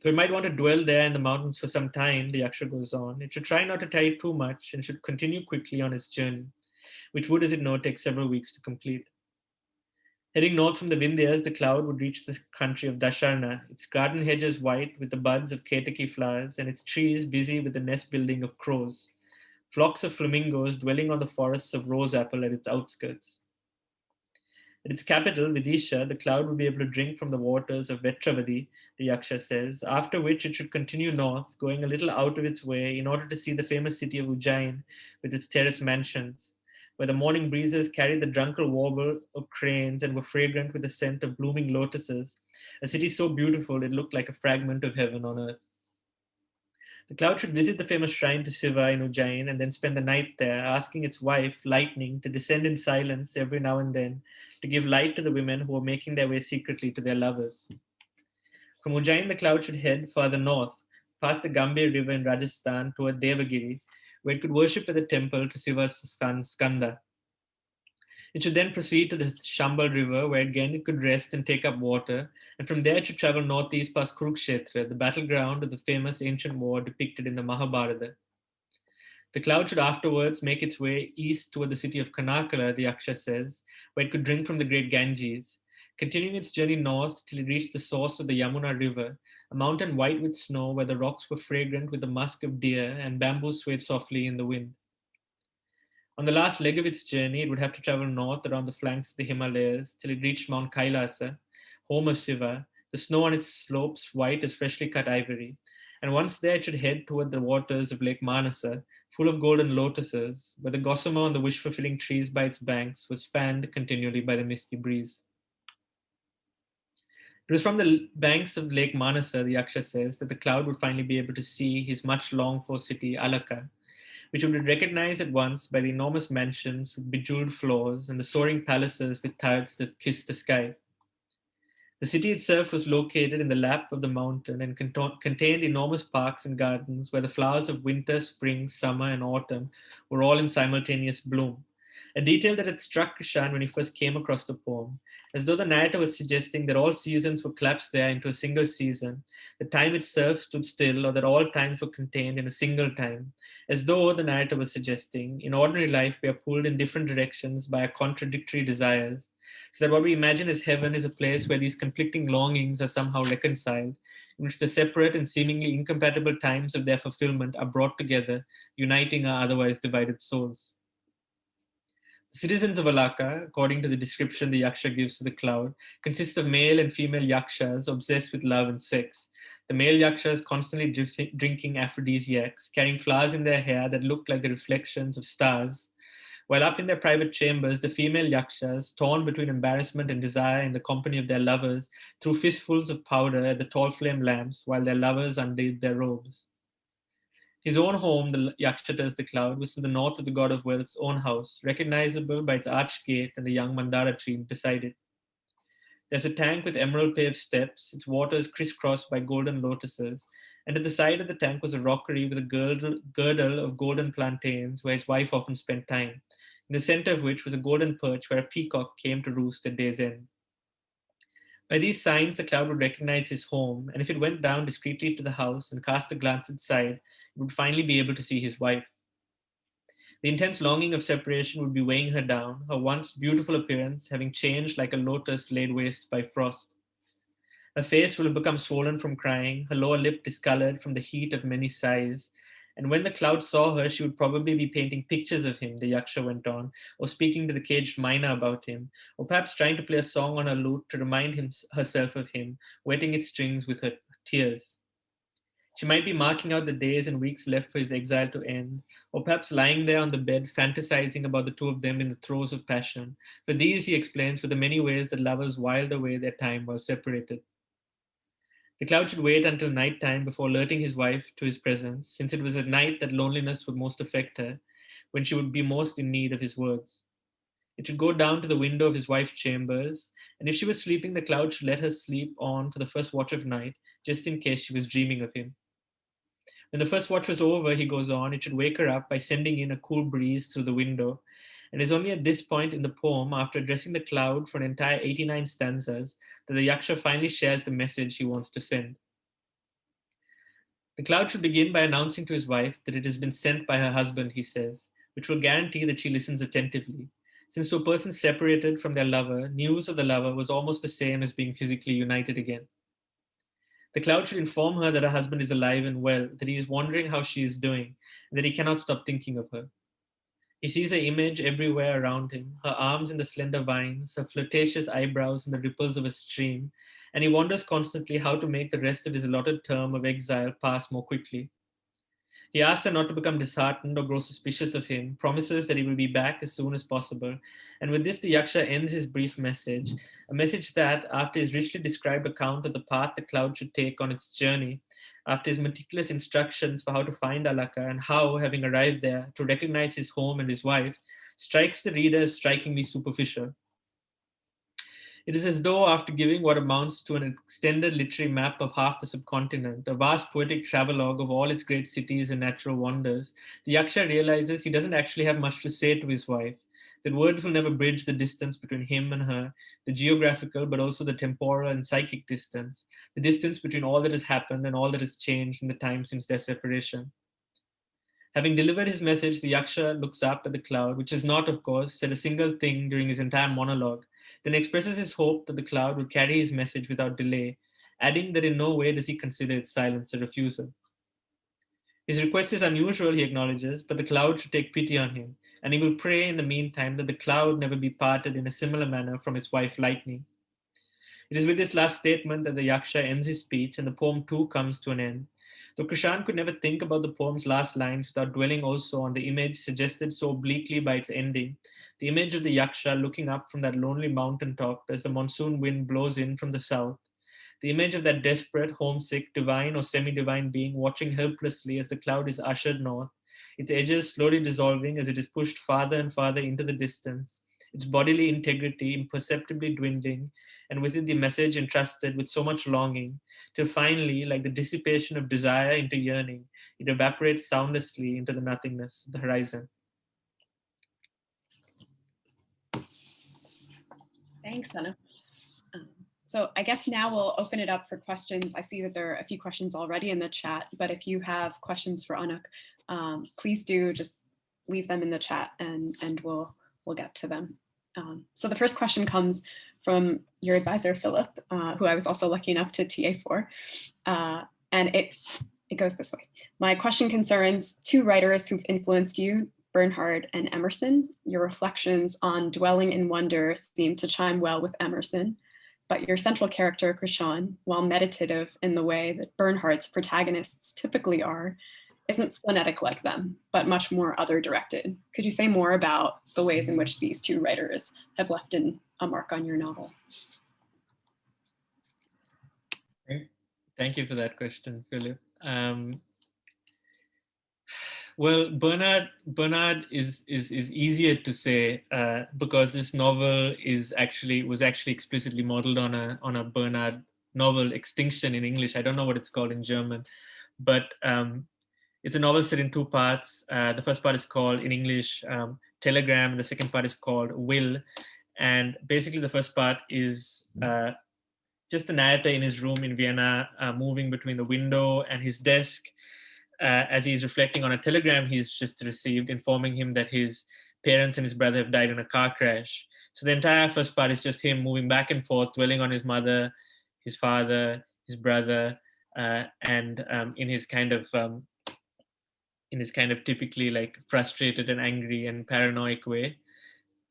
Though it might want to dwell there in the mountains for some time, the Yaksha goes on, it should try not to tarry too much and should continue quickly on its journey, which would, as it knows, take several weeks to complete. Heading north from the Vindhyas, the cloud would reach the country of Dasharna, its garden hedges white with the buds of Ketaki flowers and its trees busy with the nest building of crows, flocks of flamingos dwelling on the forests of rose apple at its outskirts. At its capital, Vidisha, the cloud would be able to drink from the waters of Vetravadi, the Yaksha says, after which it should continue north, going a little out of its way in order to see the famous city of Ujjain with its terrace mansions, where the morning breezes carried the drunken warble of cranes and were fragrant with the scent of blooming lotuses, a city so beautiful it looked like a fragment of heaven on earth. The cloud should visit the famous shrine to Shiva in Ujjain and then spend the night there, asking its wife, Lightning, to descend in silence every now and then to give light to the women who were making their way secretly to their lovers. From Ujjain, the cloud should head further north, past the Gambhir River in Rajasthan toward Devagiri, where it could worship at the temple to Shiva's son Skanda. It should then proceed to the Shambal River, where again it could rest and take up water, and from there it should travel northeast past Kurukshetra, the battleground of the famous ancient war depicted in the Mahabharata. The cloud should afterwards make its way east toward the city of Kanakala, the Yaksha says, where it could drink from the great Ganges, continuing its journey north till it reached the source of the Yamuna River, a mountain white with snow where the rocks were fragrant with the musk of deer and bamboo swayed softly in the wind. On the last leg of its journey, it would have to travel north around the flanks of the Himalayas till it reached Mount Kailasa, home of Shiva, the snow on its slopes white as freshly cut ivory. And once there, it should head toward the waters of Lake Manasa, full of golden lotuses, where the gossamer on the wish-fulfilling trees by its banks was fanned continually by the misty breeze. It was from the banks of Lake Manasa, the Yaksha says, that the cloud would finally be able to see his much longed-for city, Alaka, which would be recognized at once by the enormous mansions with bejeweled floors and the soaring palaces with turrets that kissed the sky. The city itself was located in the lap of the mountain and contained enormous parks and gardens where the flowers of winter, spring, summer, and autumn were all in simultaneous bloom. A detail that had struck Krishan when he first came across the poem, as though the narrator was suggesting that all seasons were collapsed there into a single season, that time itself stood still, or that all times were contained in a single time, as though the narrator was suggesting, in ordinary life we are pulled in different directions by our contradictory desires, so that what we imagine as heaven is a place where these conflicting longings are somehow reconciled, in which the separate and seemingly incompatible times of their fulfillment are brought together, uniting our otherwise divided souls. The citizens of Alaka, according to the description the Yaksha gives to the cloud, consist of male and female Yakshas obsessed with love and sex. The male Yakshas constantly drinking aphrodisiacs, carrying flowers in their hair that look like the reflections of stars, while up in their private chambers, the female Yakshas, torn between embarrassment and desire in the company of their lovers, threw fistfuls of powder at the tall flame lamps while their lovers undid their robes. His own home, the Yaksha tells the cloud, was to the north of the god of wealth's own house, recognizable by its arched gate and the young mandara tree beside it. There's a tank with emerald paved steps, its waters crisscrossed by golden lotuses, and at the side of the tank was a rockery with a girdle of golden plantains where his wife often spent time, in the center of which was a golden perch where a peacock came to roost at day's end. By these signs, the cloud would recognize his home, and if it went down discreetly to the house and cast a glance inside, it would finally be able to see his wife. The intense longing of separation would be weighing her down, her once beautiful appearance having changed like a lotus laid waste by frost. Her face will have become swollen from crying, her lower lip discolored from the heat of many sighs, and when the cloud saw her, she would probably be painting pictures of him, the Yaksha went on, or speaking to the caged myna about him, or perhaps trying to play a song on her lute to remind herself of him, wetting its strings with her tears. She might be marking out the days and weeks left for his exile to end, or perhaps lying there on the bed fantasizing about the two of them in the throes of passion. For these, he explains, were the many ways that lovers wiled away their time while separated. The cloud should wait until night time before alerting his wife to his presence, since it was at night that loneliness would most affect her, when she would be most in need of his words. It should go down to the window of his wife's chambers, and if she was sleeping, the cloud should let her sleep on for the first watch of night, just in case she was dreaming of him. When the first watch was over, he goes on, it should wake her up by sending in a cool breeze through the window. And it is only at this point in the poem, after addressing the cloud for an entire 89 stanzas, that the Yaksha finally shares the message he wants to send. The cloud should begin by announcing to his wife that it has been sent by her husband, he says, which will guarantee that she listens attentively. Since to a person separated from their lover, news of the lover was almost the same as being physically united again. The cloud should inform her that her husband is alive and well, that he is wondering how she is doing, and that he cannot stop thinking of her. He sees her image everywhere around him, her arms in the slender vines, her flirtatious eyebrows in the ripples of a stream, and he wonders constantly how to make the rest of his allotted term of exile pass more quickly. He asks her not to become disheartened or grow suspicious of him, promises that he will be back as soon as possible, and with this the Yaksha ends his brief message, a message that, after his richly described account of the path the cloud should take on its journey, after his meticulous instructions for how to find Alaka and how, having arrived there, to recognize his home and his wife, strikes the reader as strikingly superficial. It is as though, after giving what amounts to an extended literary map of half the subcontinent, a vast poetic travelogue of all its great cities and natural wonders, the Yaksha realizes he doesn't actually have much to say to his wife, that words will never bridge the distance between him and her, the geographical but also the temporal and psychic distance, the distance between all that has happened and all that has changed in the time since their separation. Having delivered his message, the Yaksha looks up at the cloud, which has not, of course, said a single thing during his entire monologue, then expresses his hope that the cloud will carry his message without delay, adding that in no way does he consider its silence a refusal. His request is unusual, he acknowledges, but the cloud should take pity on him, and he will pray in the meantime that the cloud never be parted in a similar manner from its wife Lightning. It is with this last statement that the Yaksha ends his speech and the poem too comes to an end. Though Krishan could never think about the poem's last lines without dwelling also on the image suggested so obliquely by its ending, the image of the Yaksha looking up from that lonely mountaintop as the monsoon wind blows in from the south, the image of that desperate, homesick, divine or semi-divine being watching helplessly as the cloud is ushered north, its edges slowly dissolving as it is pushed farther and farther into the distance, its bodily integrity imperceptibly dwindling, and with it the message entrusted with so much longing, till finally, like the dissipation of desire into yearning, it evaporates soundlessly into the nothingness, the horizon. Thanks, Anuk. So I guess now we'll open it up for questions. I see that there are a few questions already in the chat, but if you have questions for Anuk, please do just leave them in the chat and we'll get to them. So the first question comes from your advisor, Philip, who I was also lucky enough to TA for. And it goes this way. My question concerns two writers who've influenced you, Bernhard and Emerson. Your reflections on dwelling in wonder seem to chime well with Emerson, but your central character, Krishan, while meditative in the way that Bernhard's protagonists typically are, isn't splenetic like them, but much more other-directed. Could you say more about the ways in which these two writers have left a mark on your novel? Thank you for that question, Philip. Well, Bernhard is easier to say because this novel was actually explicitly modeled on a Bernhard novel, Extinction in English. I don't know what it's called in German, but it's a novel set in two parts. The first part is called in English Telegram, and the second part is called Will. And basically, the first part is just the narrator in his room in Vienna, moving between the window and his desk. As he's reflecting on a telegram he's just received informing him that his parents and his brother have died in a car crash. So the entire first part is just him moving back and forth, dwelling on his mother, his father, his brother, and in his kind of typically like frustrated and angry and paranoid way.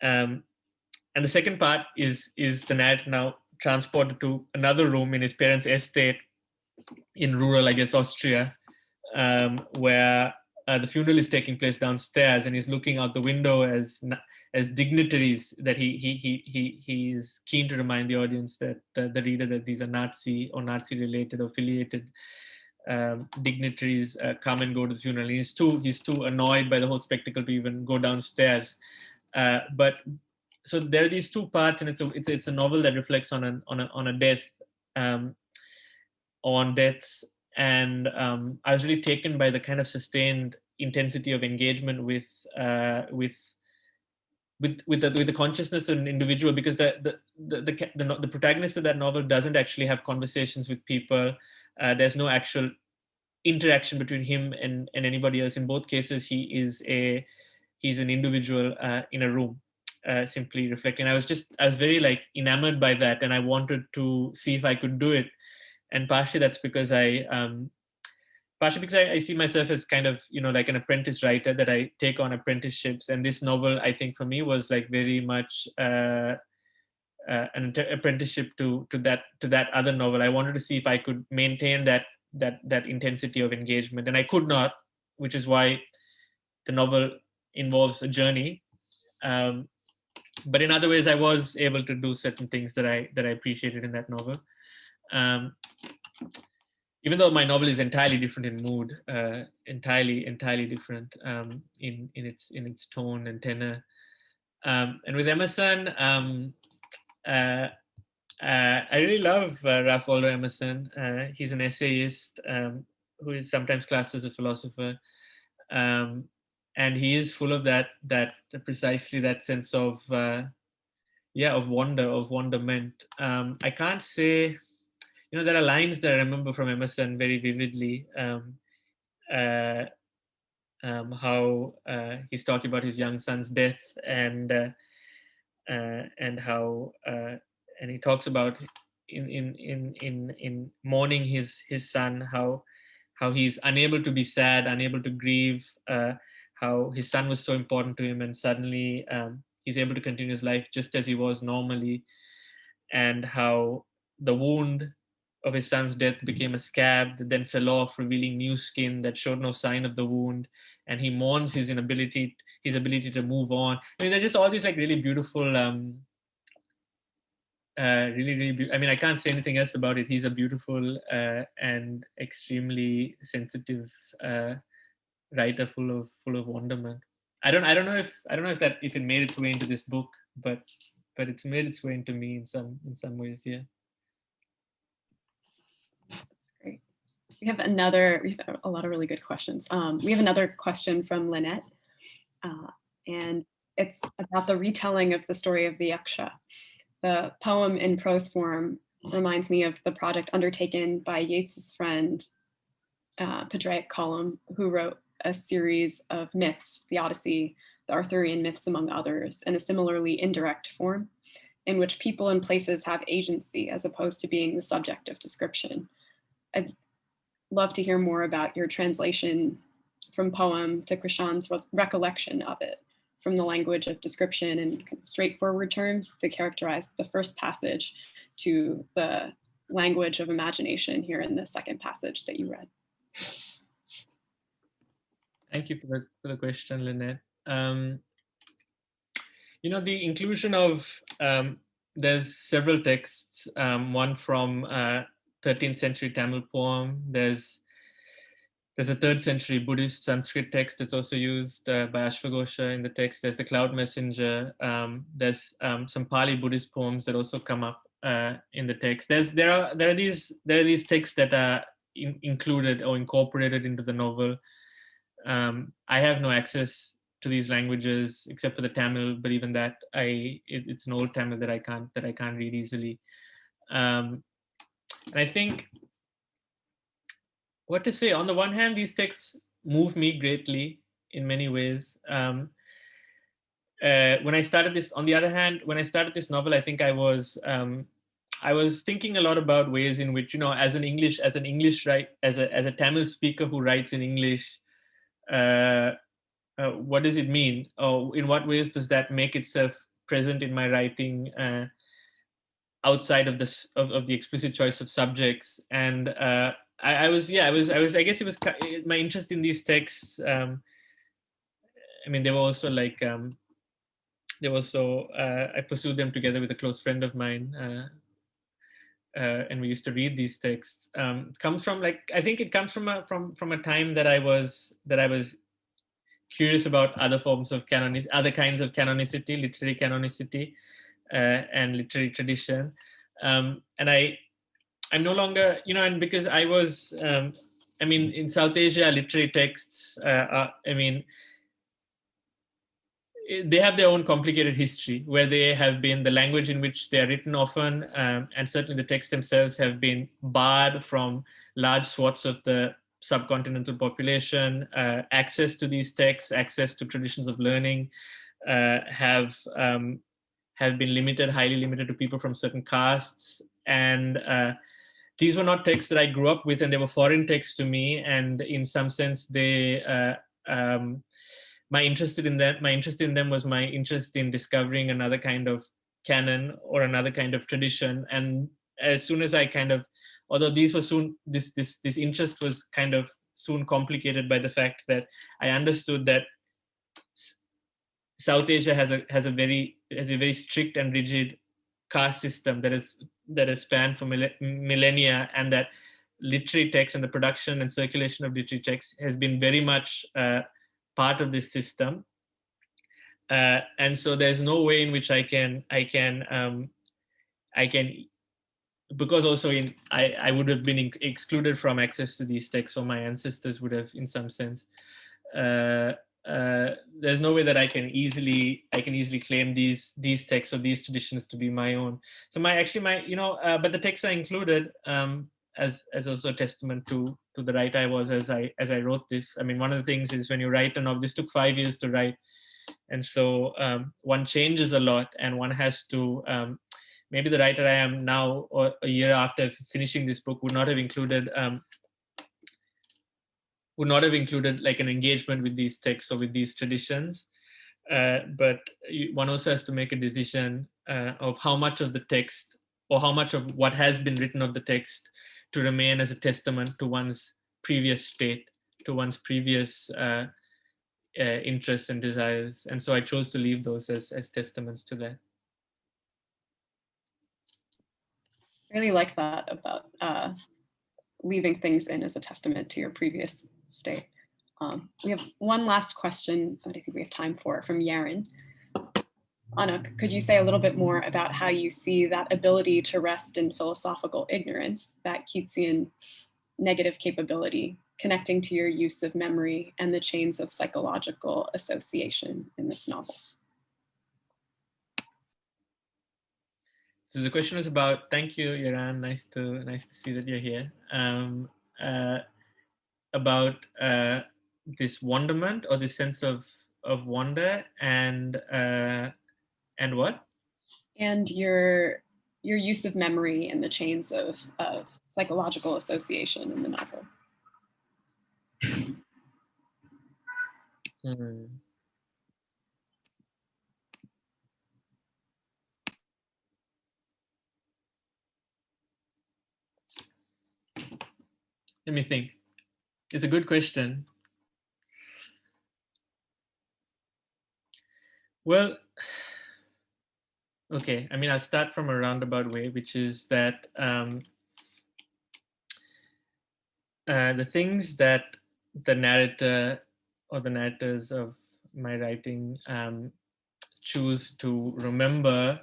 And the second part is the narrator now transported to another room in his parents' estate in rural, I guess, Austria, where the funeral is taking place downstairs, and he's looking out the window as dignitaries that he is keen to remind the audience that the reader that these are Nazi or Nazi related or affiliated dignitaries come and go to the funeral. And he's too annoyed by the whole spectacle to even go downstairs. But so there are these two parts, and it's a novel that reflects on a death, on deaths. And I was really taken by the kind of sustained intensity of engagement with the consciousness of an individual, because the protagonist of that novel doesn't actually have conversations with people. There's no actual interaction between him and anybody else. In both cases, he's an individual in a room, simply reflecting. I was very like enamored by that, and I wanted to see if I could do it. And partially that's because I see myself as kind of, like an apprentice writer, that I take on apprenticeships. And this novel, I think for me, was like very much an apprenticeship to that other novel. I wanted to see if I could maintain that intensity of engagement, and I could not, which is why the novel involves a journey. But in other ways, I was able to do certain things that I appreciated in that novel. Even though my novel is entirely different in mood, entirely different in its tone and tenor. And with Emerson, I really love Ralph Waldo Emerson. He's an essayist who is sometimes classed as a philosopher, and he is full of that precisely that sense of wonderment. I can't say. There are lines that I remember from Emerson very vividly. How he's talking about his young son's death, and how and he talks about in mourning his son, how he's unable to be sad, unable to grieve, how his son was so important to him, and suddenly he's able to continue his life just as he was normally, and how the wound of his son's death became a scab that then fell off, revealing new skin that showed no sign of the wound, and he mourns his ability to move on. I mean, there's just all these like really beautiful, I mean, I can't say anything else about it. He's a beautiful and extremely sensitive writer, full of wonderment. I don't know if it made its way into this book, but it's made its way into me in some ways. Yeah. Great. We have a lot of really good questions. We have another question from Lynette, and it's about the retelling of the story of the Yaksha. The poem in prose form reminds me of the project undertaken by Yeats's friend, Padraic Colombo, who wrote a series of myths, the Odyssey, the Arthurian myths, among others, in a similarly indirect form, in which people and places have agency as opposed to being the subject of description. I'd love to hear more about your translation from poem to Krishan's recollection of it, from the language of description and straightforward terms that characterize the first passage to the language of imagination here in the second passage that you read. Thank you for the question, Lynette. You know, the inclusion of, there's several texts, one from 13th century Tamil poem. There's a 3rd century Buddhist Sanskrit text that's also used by Ashwagosha in the text. There's the Cloud Messenger. There's some Pali Buddhist poems that also come up in the text. There are these texts that are included or incorporated into the novel. I have no access to these languages except for the Tamil, but even that it's an old Tamil that I can't read easily. And I think, what to say, on the one hand, these texts move me greatly in many ways. When I started this, on the other hand, when I started this novel, I think I was thinking a lot about ways in which, you know, as a Tamil speaker who writes in English, what does it mean? Or in what ways does that make itself present in my writing outside of the explicit choice of subjects? And I guess it was my interest in these texts. I mean, they were also like, I pursued them together with a close friend of mine, and we used to read these texts. Comes from, like, I think it comes from a time that I was curious about other forms of other kinds of canonicity, literary canonicity, and literary tradition. And I'm no longer, you know, and because I was, I mean, in South Asia, literary texts, they have their own complicated history, where they have been, the language in which they are written often, and certainly the texts themselves have been barred from large swaths of the subcontinental population. Access to these texts, access to traditions of learning have been limited, highly limited to people from certain castes. And these were not texts that I grew up with, and they were foreign texts to me. And in some sense, my interest in them was my interest in discovering another kind of canon or another kind of tradition. And as soon as I although these were soon, this interest was kind of soon complicated by the fact that I understood that South Asia has a very strict and rigid caste system that has spanned for millennia, and that literary text and the production and circulation of literary texts has been very much part of this system. And so there's no way in which I can because also I would have been excluded from access to these texts, or my ancestors would have, in some sense. There's no way that I can easily claim these texts or these traditions to be my own. So but the texts are included as also a testament to the writer I was as I wrote this. I mean, one of the things is when you write a novel, this took 5 years to write, and so one changes a lot, and one has to. Maybe the writer I am now, or a year after finishing this book, would not have included like an engagement with these texts or with these traditions. But one also has to make a decision of how much of the text or how much of what has been written of the text to remain as a testament to one's previous state, to one's previous interests and desires. And so I chose to leave those as testaments to that. I really like that about leaving things in as a testament to your previous state. We have one last question that I think we have time for from Yaren. Anuk, could you say a little bit more about how you see that ability to rest in philosophical ignorance, that Keatsian negative capability, connecting to your use of memory and the chains of psychological association in this novel? So the question was about, thank you, Yaran, nice to see that you're here, about this wonderment or this sense of wonder and what? And your use of memory and the chains of psychological association in the novel. Let me think. It's a good question. Well, okay. I mean, I'll start from a roundabout way, which is that the things that the narrator or the narrators of my writing choose to remember.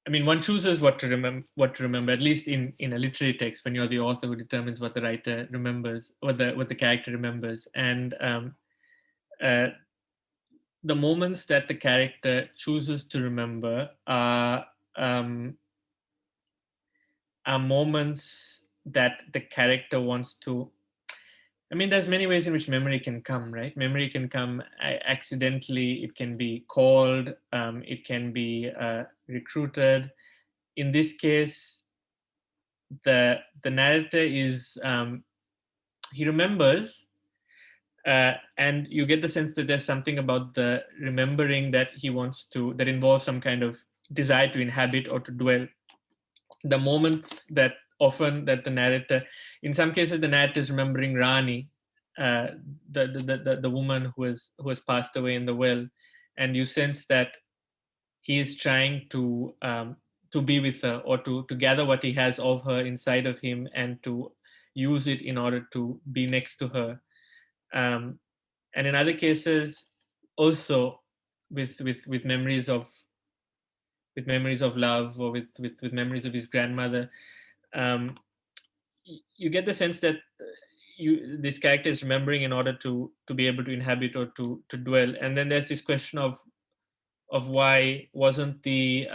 I mean, one chooses what to remember, at least in a literary text, when you're the author who determines what the writer remembers, or what the character remembers. And the moments that the character chooses to remember are moments that the character wants to. I mean, there's many ways in which memory can come, right? Memory can come accidentally. It can be called. It can be recruited. In this case, the narrator is he remembers, and you get the sense that there's something about the remembering that he wants to, that involves some kind of desire to inhabit or to dwell. The moments that often that the narrator, in some cases, the narrator is remembering Rani, the woman who has passed away in the well, and you sense that he is trying to be with her, or to gather what he has of her inside of him and to use it in order to be next to her. And in other cases, also with memories of love, or with memories of his grandmother, you get the sense that this character is remembering in order to be able to inhabit or to dwell. And then there's this question of why wasn't the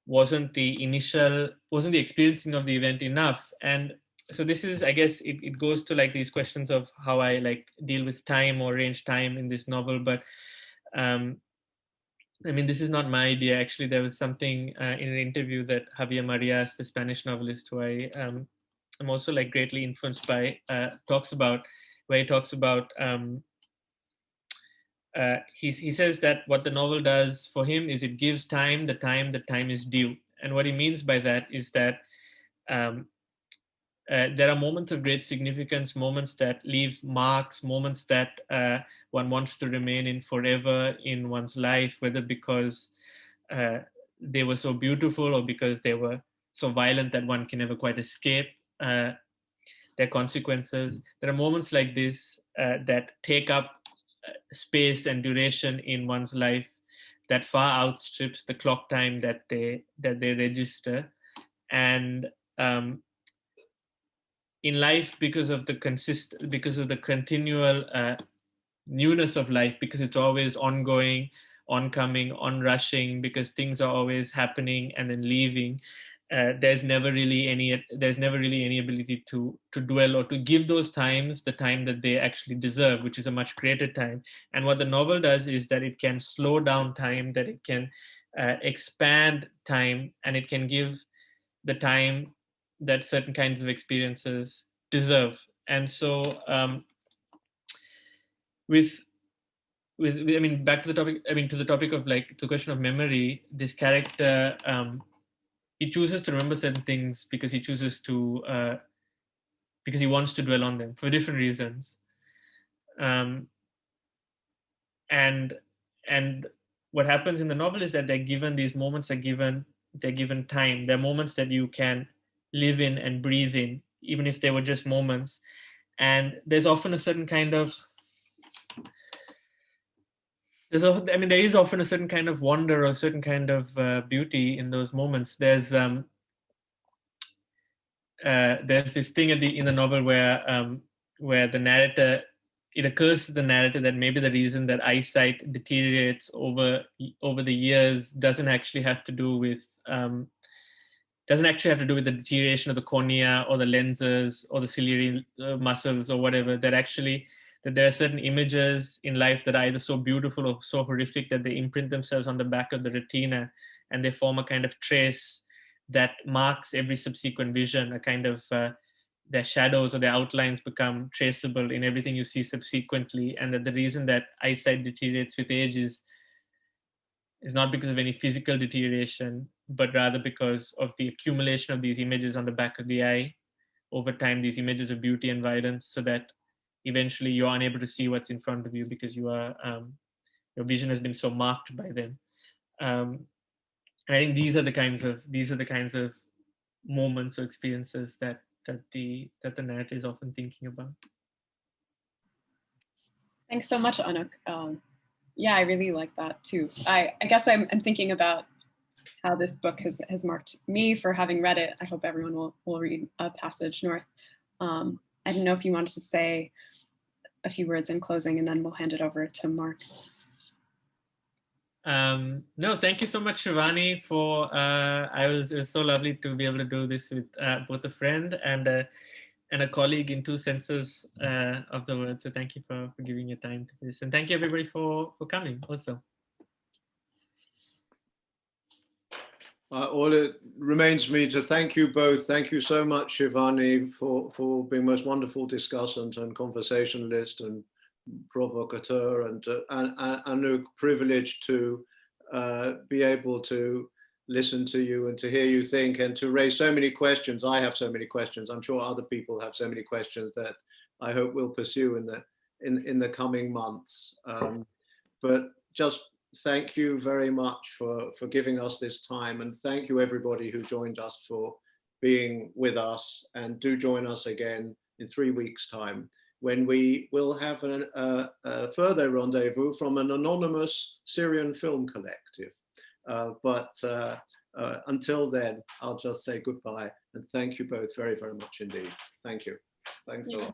experiencing of the event enough. And so this is, I guess, it goes to like these questions of how I like deal with time or arrange time in this novel. But I mean, this is not my idea. Actually, there was something in an interview that Javier Marias, the Spanish novelist who I am also like greatly influenced by, talks about, where he talks about, he says that what the novel does for him is it gives time the time is due. And what he means by that is that there are moments of great significance, moments that leave marks, moments that one wants to remain in forever in one's life, whether because they were so beautiful or because they were so violent that one can never quite escape their consequences. There are moments like this that take up space and duration in one's life that far outstrips the clock time that they register. And in life, because of the continual newness of life, because it's always ongoing, oncoming, onrushing, because things are always happening and then leaving, there's never really any ability to dwell or to give those times the time that they actually deserve, which is a much greater time. And what the novel does is that it can slow down time, that it can expand time, and it can give the time that certain kinds of experiences deserve. And so with I mean, back to the topic. I mean, to the topic of like the question of memory. This character, he chooses to remember certain things because he chooses to, because he wants to dwell on them for different reasons. And what happens in the novel is that they're given, these moments are given, they're given time. They're moments that you can live in and breathe in, even if they were just moments. And there's often a certain kind of, there is often a certain kind of wonder or a certain kind of beauty in those moments. There's this thing in the novel where the narrator, it occurs to the narrator that maybe the reason that eyesight deteriorates over the years doesn't actually have to do with the deterioration of the cornea or the lenses or the ciliary muscles or whatever. That there are certain images in life that are either so beautiful or so horrific that they imprint themselves on the back of the retina, and they form a kind of trace that marks every subsequent vision. A kind of their shadows or their outlines become traceable in everything you see subsequently, and that the reason that eyesight deteriorates with age is not because of any physical deterioration, but rather because of the accumulation of these images on the back of the eye over time, these images of beauty and violence, so that eventually you're unable to see what's in front of you because you are your vision has been so marked by them. And I think these are the kinds of moments or experiences that the narrator is often thinking about. Thanks so much, Anuk. Yeah, I really like that too. I guess I'm thinking about how this book has marked me for having read it. I hope everyone will read A Passage North. I don't know if you wanted to say a few words in closing, and then we'll hand it over to Mark. No, thank you so much, Shivani, for it was so lovely to be able to do this with both a friend and a colleague in two senses of the word. So thank you for giving your time to this, and thank you everybody for coming also. All it remains me to thank you both. Thank you so much, Shivani, for being most wonderful discussant and conversationalist and provocateur, and Anuk, privileged to be able to listen to you and to hear you think and to raise so many questions. I have so many questions. I'm sure other people have so many questions that I hope we'll pursue in the coming months. But just thank you very much for giving us this time, and thank you everybody who joined us for being with us, and do join us again in 3 weeks' time, when we will have a further rendezvous from an anonymous Syrian film collective. But until then, I'll just say goodbye and thank you both very, very much indeed. Thank you. Thanks a lot.